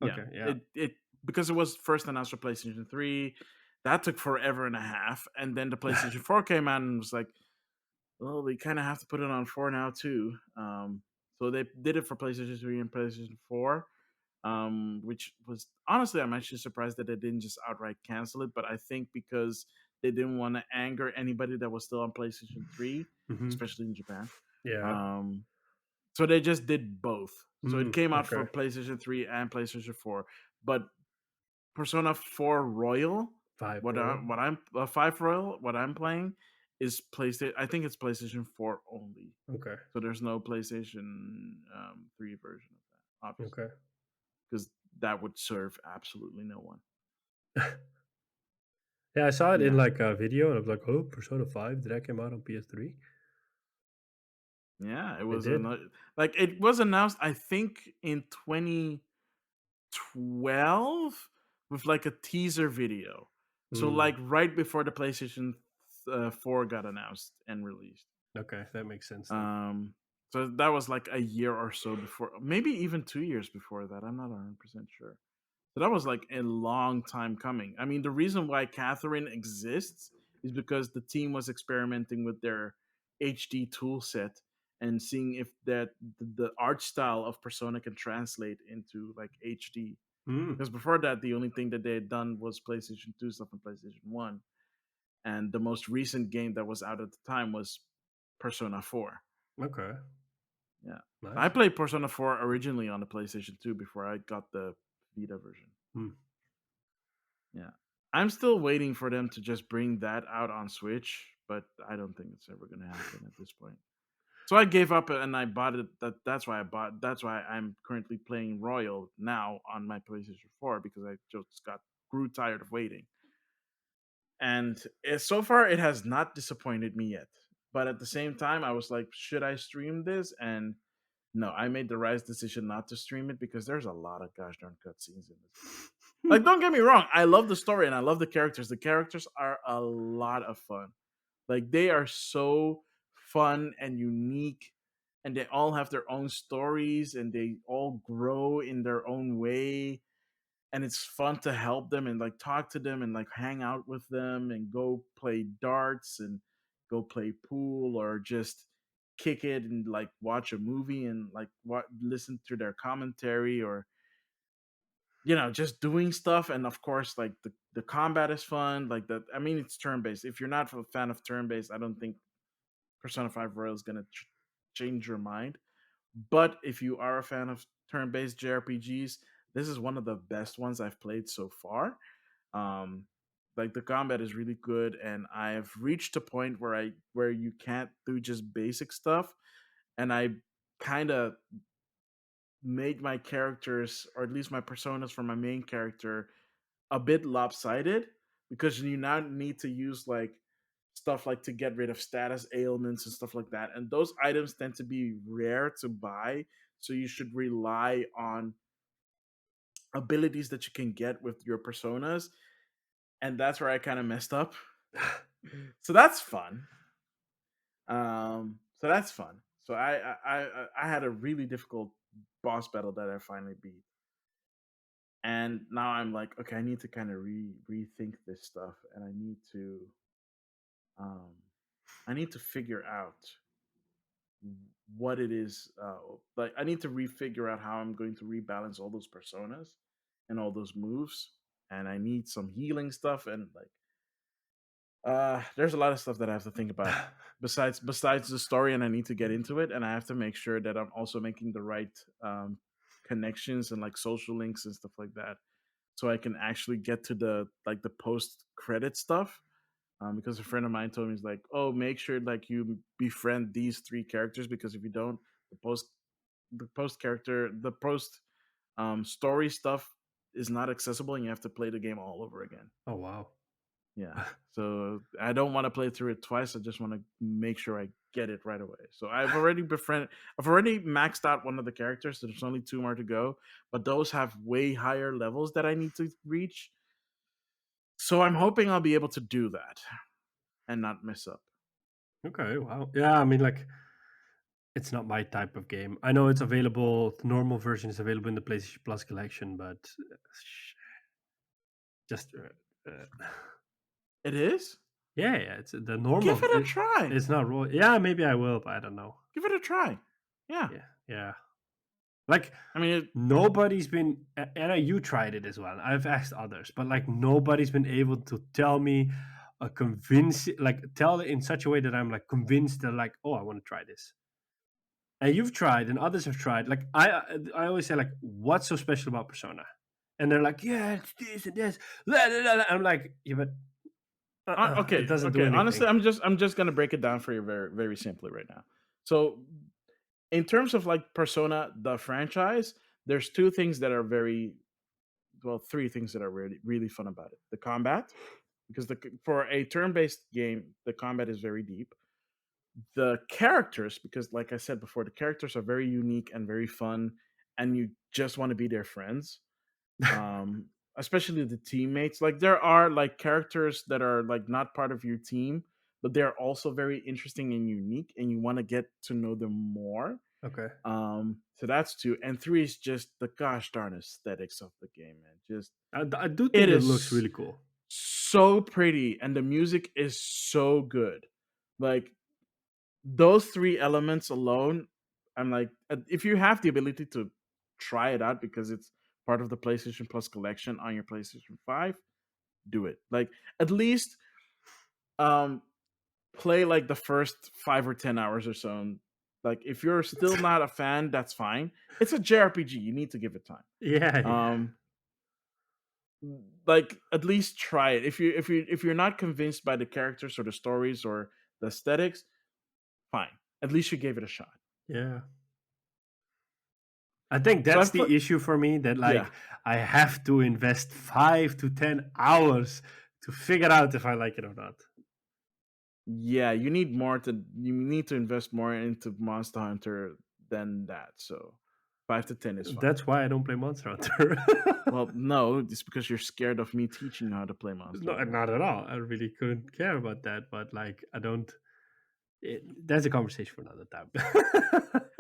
Okay. Yeah. It because it was first announced for PlayStation 3, that took forever and a half, and then the PlayStation 4 came out and was like, well, we kind of have to put it on 4 now too. So they did it for PlayStation 3 and PlayStation 4, which was honestly, I'm actually surprised that they didn't just outright cancel it. But I think because they didn't want to anger anybody that was still on PlayStation 3, Hmm. especially in Japan. Yeah. Um, so they just did both. So it came out for Okay. PlayStation 3 and PlayStation 4. But Persona 4 Royal, 5 Royal. what I'm 5 Royal, what I'm playing is PlayStation. I think it's PlayStation 4 only. Okay. So there's no PlayStation 3 version of that, obviously, Okay. because that would serve absolutely no one. Yeah, I saw it in Yeah, like a video, and I was like, "Oh, Persona 5, did that come out on PS3?" yeah, it It was did. like it was announced. I think in 2012 with like a teaser video. So Mm, like right before the PlayStation 4 got announced and released. okay, that makes sense then. Um, so that was like a year or so before, maybe even 2 years before that. I'm not 100% sure. So that was like a long time coming. I mean, the reason why Catherine exists is because the team was experimenting with their HD tool set and seeing if that the art style of Persona can translate into like HD. Mm, Because before that, the only thing that they had done was PlayStation 2 stuff and PlayStation 1. And the most recent game that was out at the time was Persona 4. okay, Yeah. I nice. played Persona 4 originally on the PlayStation 2 before I got the Vita version. Mm. Yeah. I'm still waiting for them to just bring that out on Switch, but I don't think it's ever going to happen at this point. So I gave up and I bought it. That's why I bought. That's why I'm currently playing Royal now on my PlayStation 4 because I just grew tired of waiting. And so far, it has not disappointed me yet. But at the same time, I was like, should I stream this? And no, I made the right decision not to stream it because there's a lot of gosh darn cutscenes in this game. Like, don't get me wrong, I love the story and I love the characters. The characters are a lot of fun. Like, they are so fun and unique, and they all have their own stories and they all grow in their own way. And it's fun to help them and like talk to them and like hang out with them and go play darts and go play pool or just kick it and like watch a movie and like listen to their commentary or just doing stuff. And of course, like the combat is fun. Like that, I mean, it's turn based. If you're not a fan of turn based, I don't think Persona 5 Royal is gonna change your mind. But if you are a fan of turn based JRPGs, this is one of the best ones I've played so far. um like the combat is really good, and I've reached a point where you can't do just basic stuff, and I kind of made my characters, or at least my personas for my main character, a bit lopsided, because you now need to use like stuff like to get rid of status ailments and stuff like that, and those items tend to be rare to buy, so you should rely on abilities that you can get with your personas, and that's where I kind of messed up. So that's fun. So that's fun. So I had a really difficult boss battle that I finally beat, and now I'm like, okay, I need to kind of rethink this stuff, and um I need to figure out what it is. Like I need to refigure out how I'm going to rebalance all those personas and all those moves, and I need some healing stuff and like there's a lot of stuff that I have to think about besides the story, and I need to get into it, and I have to make sure that I'm also making the right connections and like social links and stuff like that, so I can actually get to the like the post credit stuff. Because a friend of mine told me, he's like, "Oh, make sure like you befriend these three characters, because if you don't, the post story stuff is not accessible, and you have to play the game all over again." Oh wow. Yeah. So I don't want to play through it twice. I just want to make sure I get it right away. So I've already maxed out one of the characters. So there's only two more to go, but those have way higher levels that I need to reach. So I'm hoping I'll be able to do that and not mess up. Okay, wow. Yeah, I mean, like, it's not my type of game. I know it's available. The normal version is available in the PlayStation Plus collection, but just It is? yeah, it's the normal. Give it a try. It's not raw. Yeah, maybe I will, but I don't know. Give it a try. Yeah. Yeah. Like I mean, nobody's been, and you tried it as well. I've asked others, but like nobody's been able to tell me tell it in such a way that I'm like convinced that like, oh, I want to try this. And you've tried, and others have tried. Like I always say, like, what's so special about Persona? And they're like, yeah, it's this and this. La, la, la, la. I'm like, yeah, but It Okay, doesn't do okay. Honestly, anything. I'm just gonna break it down for you very very simply right now. So, in terms of like Persona, the franchise, there's two things that are very well, three things that are really really fun about it. The combat, because for a turn-based game, the combat is very deep. The characters, because like I said before, the characters are very unique and very fun, and you just want to be their friends. um Especially the teammates, like there are like characters that are like not part of your team, but they're also very interesting and unique, and you want to get to know them more. Okay. So that's two, and three is just the gosh darn aesthetics of the game, man. Just I do it think it looks is really cool. so pretty, and the music is so good. Like those three elements alone, I'm like, if you have the ability to try it out because it's part of the PlayStation Plus collection on your PlayStation 5, do it. Like at least um play like the first 5 or 10 hours or so. And, like if you're still not a fan, that's fine. It's a JRPG. You need to give it time. Yeah, yeah. Um like at least try it. If you're not convinced by the characters or the stories or the aesthetics, fine. At least you gave it a shot. Yeah. I think So that's I've put the issue for me, that yeah. like I have to invest 5 to 10 hours to figure out if I like it or not. Yeah, you need to invest more into Monster Hunter than that. So 5 to 10 is fine. That's why I don't play Monster Hunter. Well, no, it's because you're scared of me teaching you how to play Monster No, Hunter. not at all. I really couldn't care about that, but like I don't. That's a conversation for another time.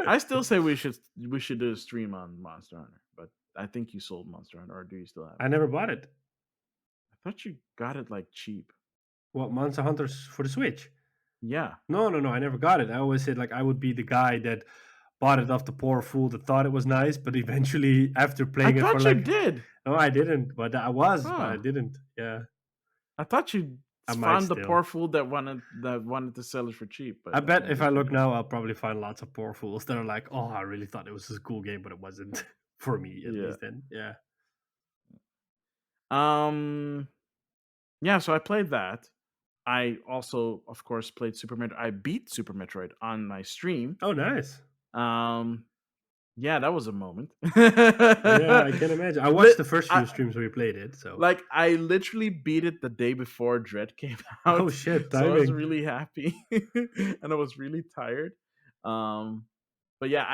I still say we should do a stream on Monster Hunter, but I think you sold Monster Hunter, or do you still have I it? never bought it. I thought you got it like cheap. What, Monster Hunters for the Switch? Yeah, No, no, no. I never got it. I always said like I would be the guy that bought it off the poor fool that thought it was nice, but eventually after I playing it for thought you like, did. no, I didn't, but I Huh? didn't. Yeah, I thought you I might found the still. poor fool that wanted to sell it for cheap, I but bet if maybe I you look didn't. now, I'll probably find lots of poor fools that are like, "Oh, I really thought it was a cool game, but it wasn't for me, at Yeah. least." Then, yeah. Um. Yeah. So I played that. I also, of course, played Super Metroid. I beat Super Metroid on my stream. Oh, nice. Um. Yeah, that was a moment. Yeah, I can imagine. I watched Lit- the first few I, streams where you played it, so. like I literally beat it the day before Dread came Oh out, shit, so I was timing. really happy, and I was really tired. Um, but yeah,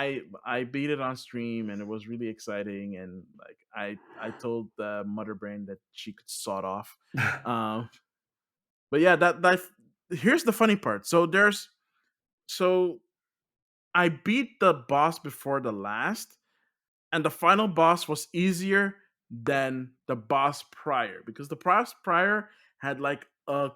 I beat it on stream, and it was really exciting. And like I told the Mother Brain that she could sawed off. Um, but yeah, that here's the funny part. So I beat the boss before the last, and the final boss was easier than the boss prior, because the boss prior had like a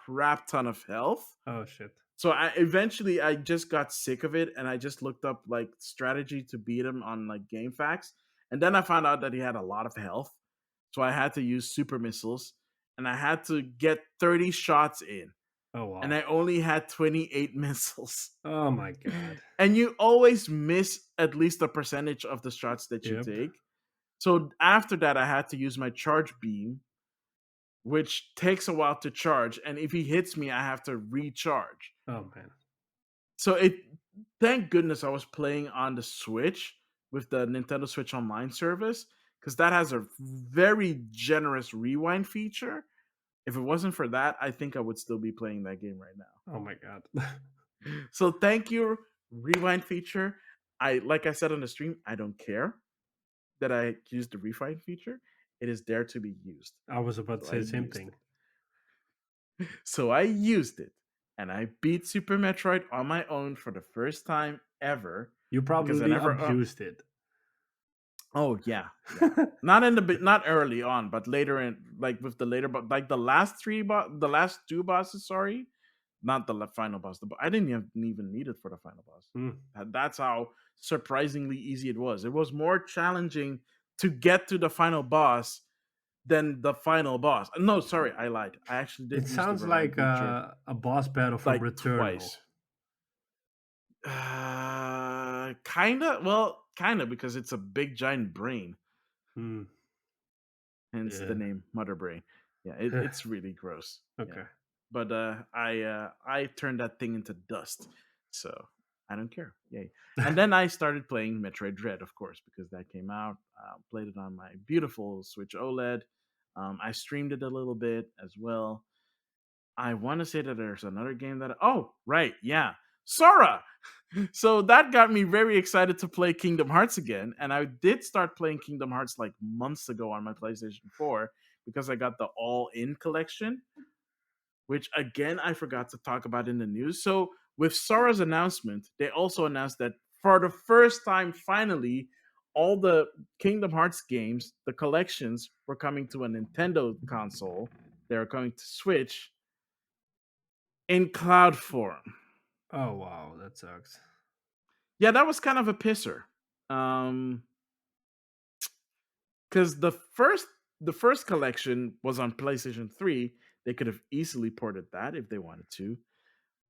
crap ton of health. Oh shit. So I just got sick of it, and I just looked up like strategy to beat him on like GameFAQs, and then I found out that he had a lot of health. So I had to use super missiles, and I had to get 30 shots in, Oh and wow. I only had 28 missiles. Oh my god. And you always miss at least a percentage of the shots that you Yep. take. So after that, I had to use my charge beam, which takes a while to charge. And if he hits me, I have to recharge. Oh man. So thank goodness I was playing on the Switch with the Nintendo Switch Online service, because that has a very generous rewind feature. If it wasn't for that, I think I would still be playing that game right now. Oh my god. So thank you, rewind feature. Like I said on the stream, I don't care that I used the rewind feature. It is there to be used. I was about to So say I the same used thing. it. So I used it, and I beat Super Metroid on my own for the first time ever, You because I probably never. abused it. Oh yeah, yeah. Not early on, but later in, like with the later, but like the last two bosses. Sorry, not the final boss. I didn't even need it for the final boss. Hmm. That's how surprisingly easy it was. It was more challenging to get to the final boss than the final boss. No, sorry, I lied. I actually It did use the sounds rewind like feature a boss battle from like Returnal. twice. Kinda. Well, kinda, because it's a big giant brain, Hmm. hence the Yeah. name Mother Brain. Yeah, it's really gross. Yeah, Okay. but I turned that thing into dust, so I don't care. Yay! And then I started playing Metroid Dread, of course, because that came out. Played it on my beautiful Switch OLED. I streamed it a little bit as well. I want to say that there's another game that. Oh, right, yeah, Sora. So that got me very excited to play Kingdom Hearts again, and I did start playing Kingdom Hearts like months ago on my PlayStation 4 because I got the all-in collection, which again I forgot to talk about in the news. So with Sora's announcement, they also announced that for the first time, finally, all the Kingdom Hearts games, the collections, were coming to a Nintendo console. They were coming to Switch in cloud form. Oh wow, that sucks. Yeah, that was kind of a pisser. Um, because the first collection was on PlayStation 3. They could have easily ported that if they wanted to.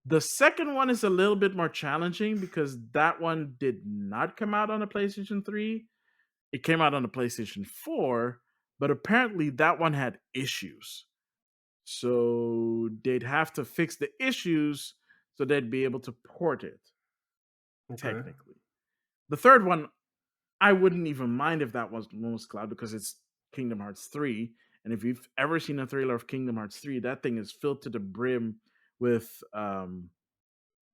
The second one is a little bit more challenging because that one did not come out on the PlayStation 3. It came out on the PlayStation 4, but apparently that one had issues. So they'd have to fix the issues so they'd be able to port it, Okay. technically. The third one, I wouldn't even mind if that was most cloud because it's Kingdom Hearts 3. And if you've ever seen a trailer of Kingdom Hearts 3, that thing is filled to the brim with what's the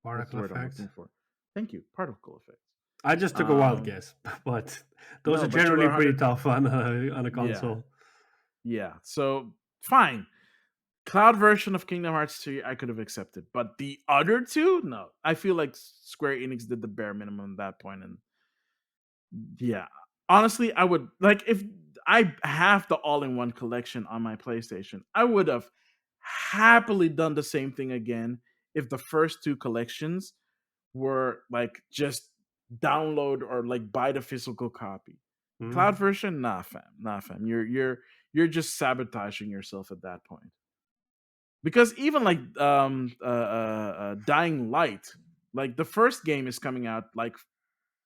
Particle word I'm effects. looking for? Thank you. Particle effects. I just took a wild Um guess, but those no, are but you were generally pretty 100. tough on a Yeah. console. Yeah. So fine. Cloud version of Kingdom Hearts 3 I could have accepted, but the other two, no. I feel like Square Enix did the bare minimum at that point, and yeah. Honestly, I would like if I have the all-in-one collection on my PlayStation, I would have happily done the same thing again if the first two collections were like just download or like buy the physical copy. Cloud Mm. version, nah, fam, nah, fam. You're just sabotaging yourself at that point. Because even like Dying Light, like the first game is coming out like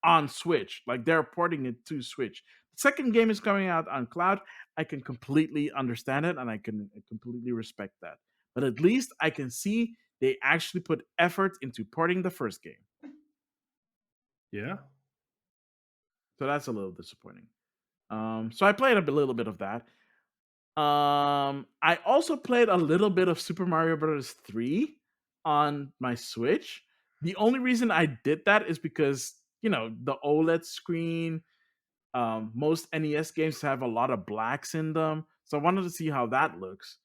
on Switch. Like they're porting it to Switch. The second game is coming out on cloud. I can completely understand it and I can completely respect that. But at least I can see they actually put effort into porting the first game. Yeah. So that's a little disappointing. So I played a little bit of that. I also played a little bit of Super Mario Bros. 3 on my Switch. The only reason I did that is because, the OLED screen, most NES games have a lot of blacks in them. So I wanted to see how that looks.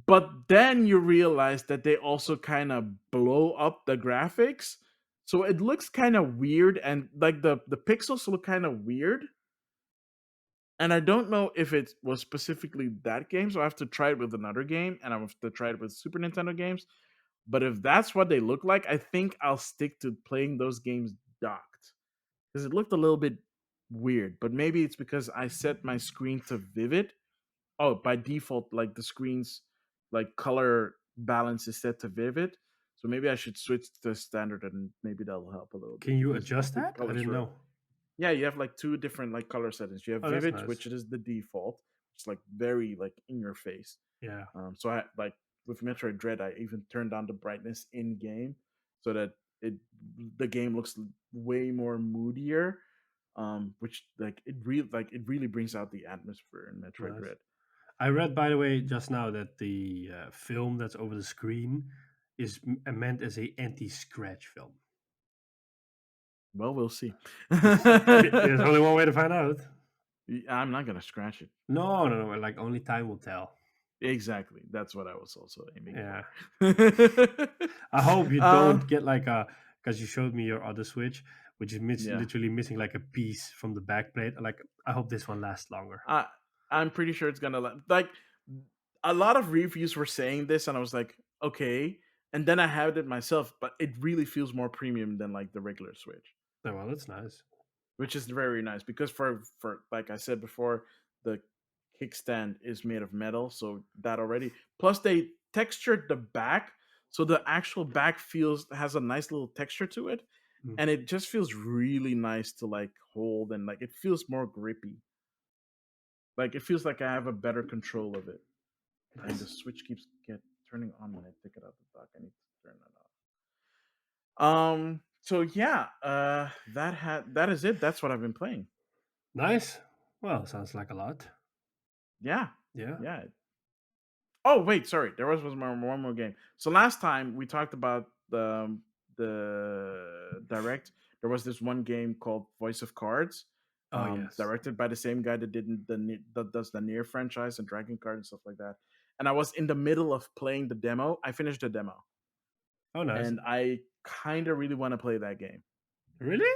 But then you realize that they also kind of blow up the graphics. So it looks kind of weird and like the pixels look kind of weird. And I don't know if it was specifically that game, so I have to try it with another game, and I have to try it with Super Nintendo games. But if that's what they look like, I think I'll stick to playing those games docked because it looked a little bit weird. But maybe it's because I set my screen to vivid. Oh, by default, like the screen's like color balance is set to vivid. So maybe I should switch to standard, and maybe that'll help a little bit Can you because adjust the that? I colors didn't were. know. Yeah, you have like two different like color settings. You have Oh, that's vivid, nice. which is the default. It's like very like in your face. Yeah. So I like with Metroid Dread, I even turned down the brightness in game so that it the game looks way more moodier. Which it really brings out the atmosphere in Metroid Nice. Dread. I read, by the way, just now that the film that's over the screen is meant as a anti-scratch film. Well, we'll see. There's only one way to find out. I'm not gonna scratch it. No, no, no. Like only time will tell. Exactly. That's what I was also aiming Yeah. for. I hope you uh, don't get like a because you showed me your other Switch, which is yeah. literally missing like a piece from the back plate. Like I hope this one lasts longer. I I'm pretty sure it's gonna like a lot of reviews were saying this, and I was like, okay. And then I had it myself, but it really feels more premium than like the regular Switch, Oh, well, that's nice. which is very nice because for like I said before, the kickstand is made of metal, so that already. Plus, they textured the back, so the actual back has a nice little texture to it, Mm. and it just feels really nice to like hold and like it feels more grippy. Like it feels like I have a better control of it. And the Nice. switch keeps turning on when I take it out the dock. I need to turn that off. So yeah, that is it. That's what I've been playing. Nice. Well, sounds like a lot. Yeah. Yeah. Yeah. Oh wait, sorry. There was one more game. So last time we talked about the direct. There was this one game called Voice of Cards, Oh yes. directed by the same guy that did that does the Near franchise and Dragon Card and stuff like that. And I was in the middle of playing the demo. I finished the demo, Oh nice. and I kind of really want to play that game. Really?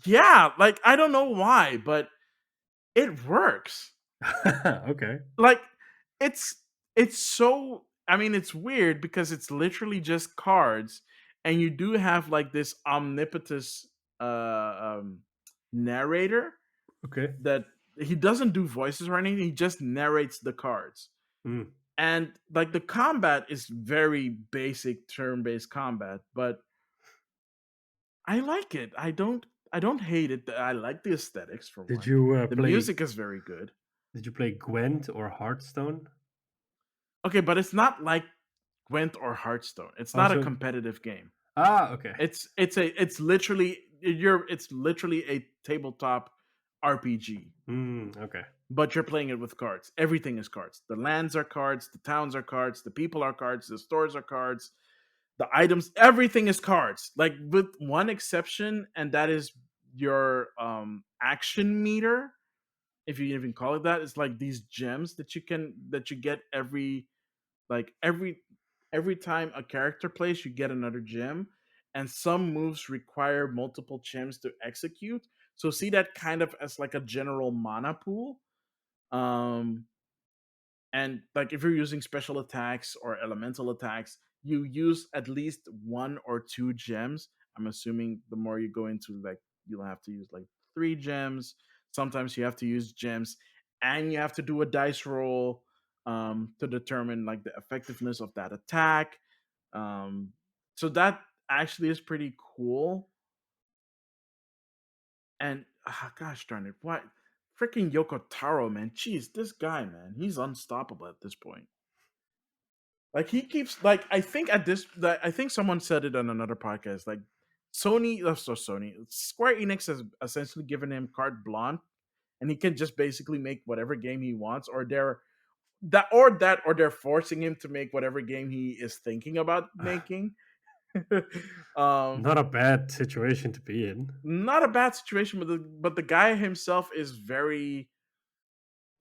Yeah, like I don't know why, but it works. Okay. Like it's it's so I mean it's weird because it's literally just cards and you do have like this omnipotous narrator Okay. that he doesn't do voices or anything, he just narrates the cards. Mm. And like the combat is very basic turn-based combat, but I like it. I don't hate it. I like the aesthetics for Did one. you The play? music is very good. Did you play Gwent or Hearthstone? Okay, but it's not like Gwent or Hearthstone. It's not a Also. competitive game. Okay. It's literally a tabletop RPG, Okay. but you're playing it with cards. Everything is cards. The lands are cards, the towns are cards, the people are cards, the stores are cards, the items, everything is cards. Like with one exception, and that is your action meter, if you even call it that. It's like these gems that you get like every time a character plays, you get another gem, and some moves require multiple gems to execute. So see that kind of as like a general mana pool. Um, and like if you're using special attacks or elemental attacks, you use at least one or two gems. I'm assuming the more you go into like you'll have to use like three gems. Sometimes you have to use gems and you have to do a dice roll to determine like the effectiveness of that attack. um so that actually is pretty cool. And gosh darn it, what freaking Yoko Taro, man. Jeez, this guy, man, he's unstoppable at this point. Like he keeps like I think someone said it on another podcast. Like Sony Square Enix has essentially given him carte blanche, and he can just basically make whatever game he wants, or they're forcing him to make whatever game he is thinking about making. um, Not a bad situation to be in. Not a bad situation, but the guy himself is very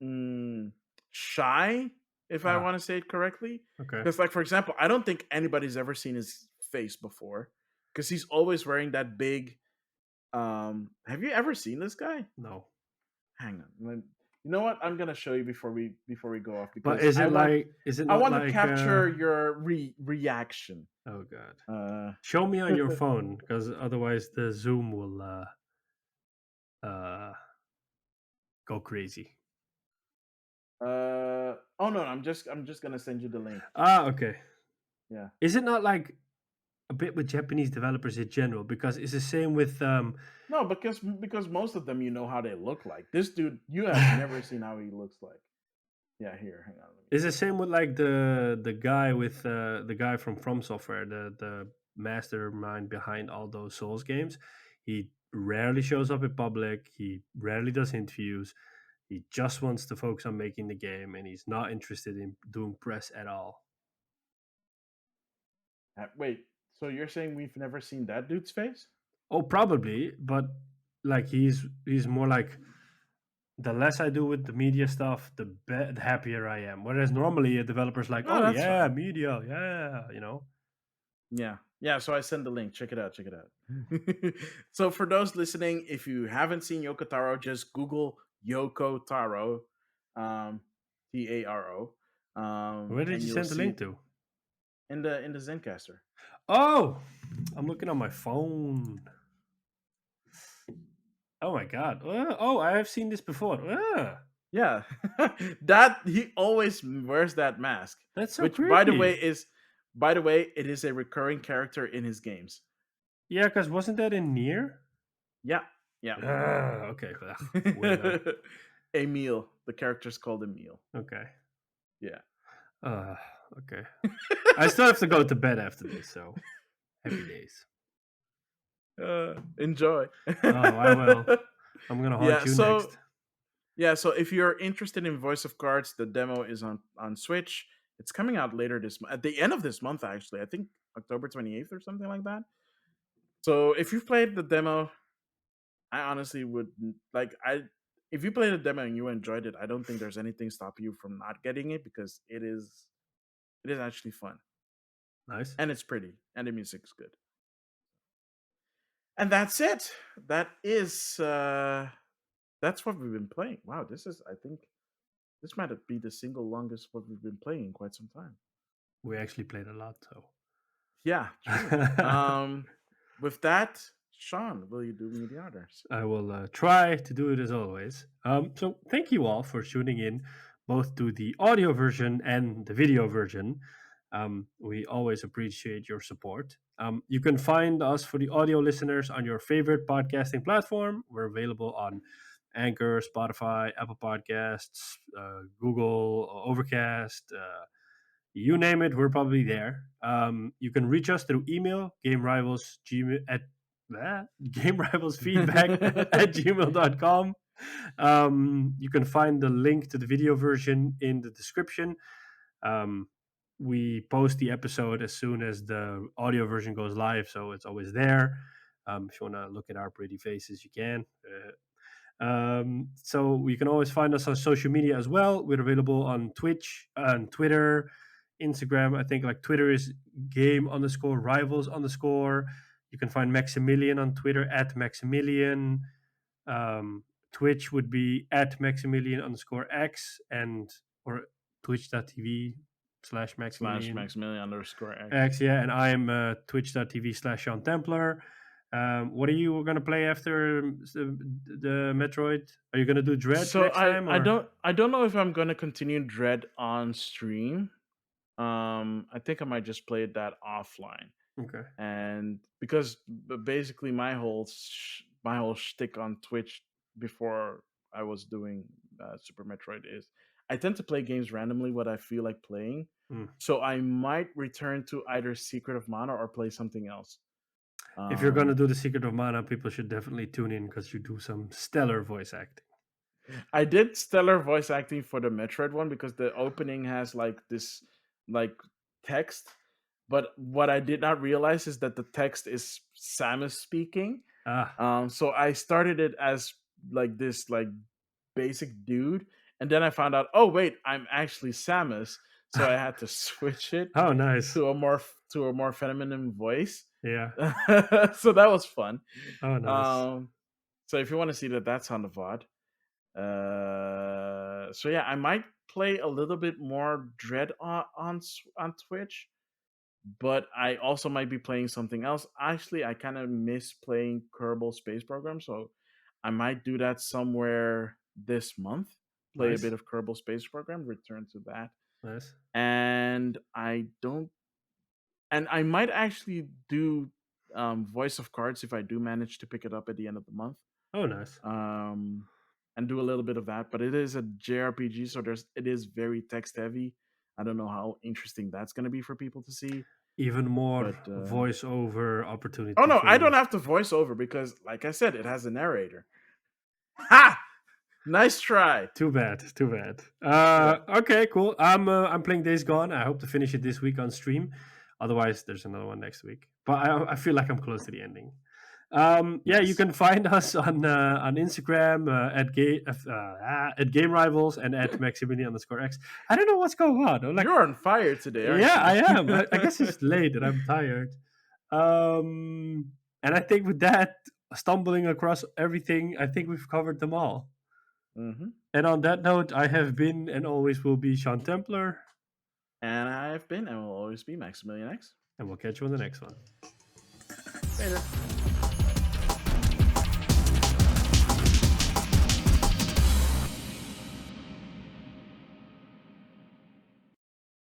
mm, shy, if I Ah. want to say it correctly. Okay. Because, like, for example, I don't think anybody's ever seen his face before, because he's always wearing that big. Have you ever seen this guy? No. Hang on, you know what? I'm gonna show you before we go off But because is it like? Is it I not want to like? capture your reaction. Oh god. Uh, Show me on your phone, because otherwise the Zoom will uh go crazy. oh no, I'm just gonna send you the link. Okay. Yeah. Is it not like a bit with Japanese developers in general? Because it's the same with No, because most of them you know how they look like. This dude, you have never seen how he looks like. Yeah, here, hang on. it's the same with like the guy with the guy from Software, the mastermind behind all those Souls games. He rarely shows up in public. He rarely does interviews. He just wants to focus on making the game, and he's not interested in doing press at all. Wait, so you're saying we've never seen that dude's face? Oh, probably, but like he's more like, the less I do with the media stuff, the happier I am. Whereas normally a developer's like, Oh, oh that's yeah, fine. media, yeah. Yeah. Yeah, so I send the link. Check it out. Check it out. So for those listening, if you haven't seen Yoko Taro, just Google Yoko Taro, Taro, Where did and you you'll send the see link it to? in the Zencaster. Oh, I'm looking on my phone. Oh my god. Oh, I have seen this before. Yeah. That he always wears that mask, That's so which creepy. by the way, it is a recurring character in his games. Yeah, because wasn't that in Near? Yeah. Yeah. Okay. Ugh, weirdo. Emil. The character's called Emil. Okay. Yeah. Okay. I still have to go to bed after this, so happy days. Enjoy. Oh, I will. I'm gonna haunt Yeah. you So next. yeah. So if you're interested in Voice of Cards, the demo is on Switch. It's coming out later this at the end of this month. Actually, I think October 28th or something like that. So if you've played the demo, I honestly would like I. If you played the demo and you enjoyed it, I don't think there's anything stopping you from not getting it because it is actually fun Nice. and it's pretty and the music's good. And that's it. That is that's what we've been playing. Wow, this is I think this might be the single longest what we've been playing in quite some time. We actually played a lot, so. Yeah, true. With that, Sean, will you do me the honors? I will try to do it as always. So thank you all for tuning in, both to the audio version and the video version. We always appreciate your support. You can find us for the audio listeners on your favorite podcasting platform. We're available on Anchor, Spotify, Apple Podcasts, Google, Overcast. You name it, we're probably there. You can reach us through email, gamerivalsfeedback at gmail.com. You can find the link to the video version in the description. We post the episode as soon as the audio version goes live, so it's always there. If you want to look at our pretty faces, you can. So you can always find us on social media as well. We're available on Twitch, and Twitter, Instagram. I think like Twitter is game_rivals_. You can find Maxemillian on Twitter at Maxemillian. Twitch would be at Maxemillian_X and or twitch.tv/Maxemillian. /Maximilian_X. X, yeah, and I am twitch.tv/Sean Templar. What are you gonna play after the Metroid? Are you gonna do Dread So next time? Or? I don't know if I'm gonna continue Dread on stream. I think I might just play that offline. Okay. And because basically my whole shtick on Twitch before I was doing Super Metroid is I tend to play games randomly what I feel like playing. So I might return to either Secret of Mana or play something else. If you're gonna do the Secret of Mana, people should definitely tune in because you do some stellar voice acting. I did stellar voice acting for the Metroid one because the opening has like this like text, but what I did not realize is that the text is Samus speaking. So I started it as like this like basic dude, and then I found out, oh wait, I'm actually Samus. So I had to switch it. Oh, nice. To a more feminine voice. Yeah. So that was fun. Oh, nice. So if you want to see that, that's on the VOD. So yeah, I might play a little bit more Dread on Twitch, but I also might be playing something else. Actually, I kind of miss playing Kerbal Space Program, so I might do that somewhere this month. Play Nice. a bit of Kerbal Space Program, return to that. Nice. And I might actually do Voice of Cards if I do manage to pick it up at the end of the month. Oh, nice. And do a little bit of that, but it is a JRPG, so it is very text heavy. I don't know how interesting that's going to be for people to see. Even more voiceover opportunity. Oh no, I don't have to voice over because, like I said, it has a narrator. Ha! Nice try. Too bad. Okay, cool. I'm playing Days Gone. I hope to finish it this week on stream. Otherwise, there's another one next week. But I feel like I'm close to the ending. Yeah, you can find us on Instagram at Game Rivals and at Maxemillian_X. I don't know what's going on. Like, you're on fire today, aren't yeah, you? I am. I guess it's late and I'm tired. And I think with that, stumbling across everything, I think we've covered them all. Mm-hmm. And on that note, I have been and always will be Sean Templar. And I have been and will always be Maximilian X. And we'll catch you on the next one. Later.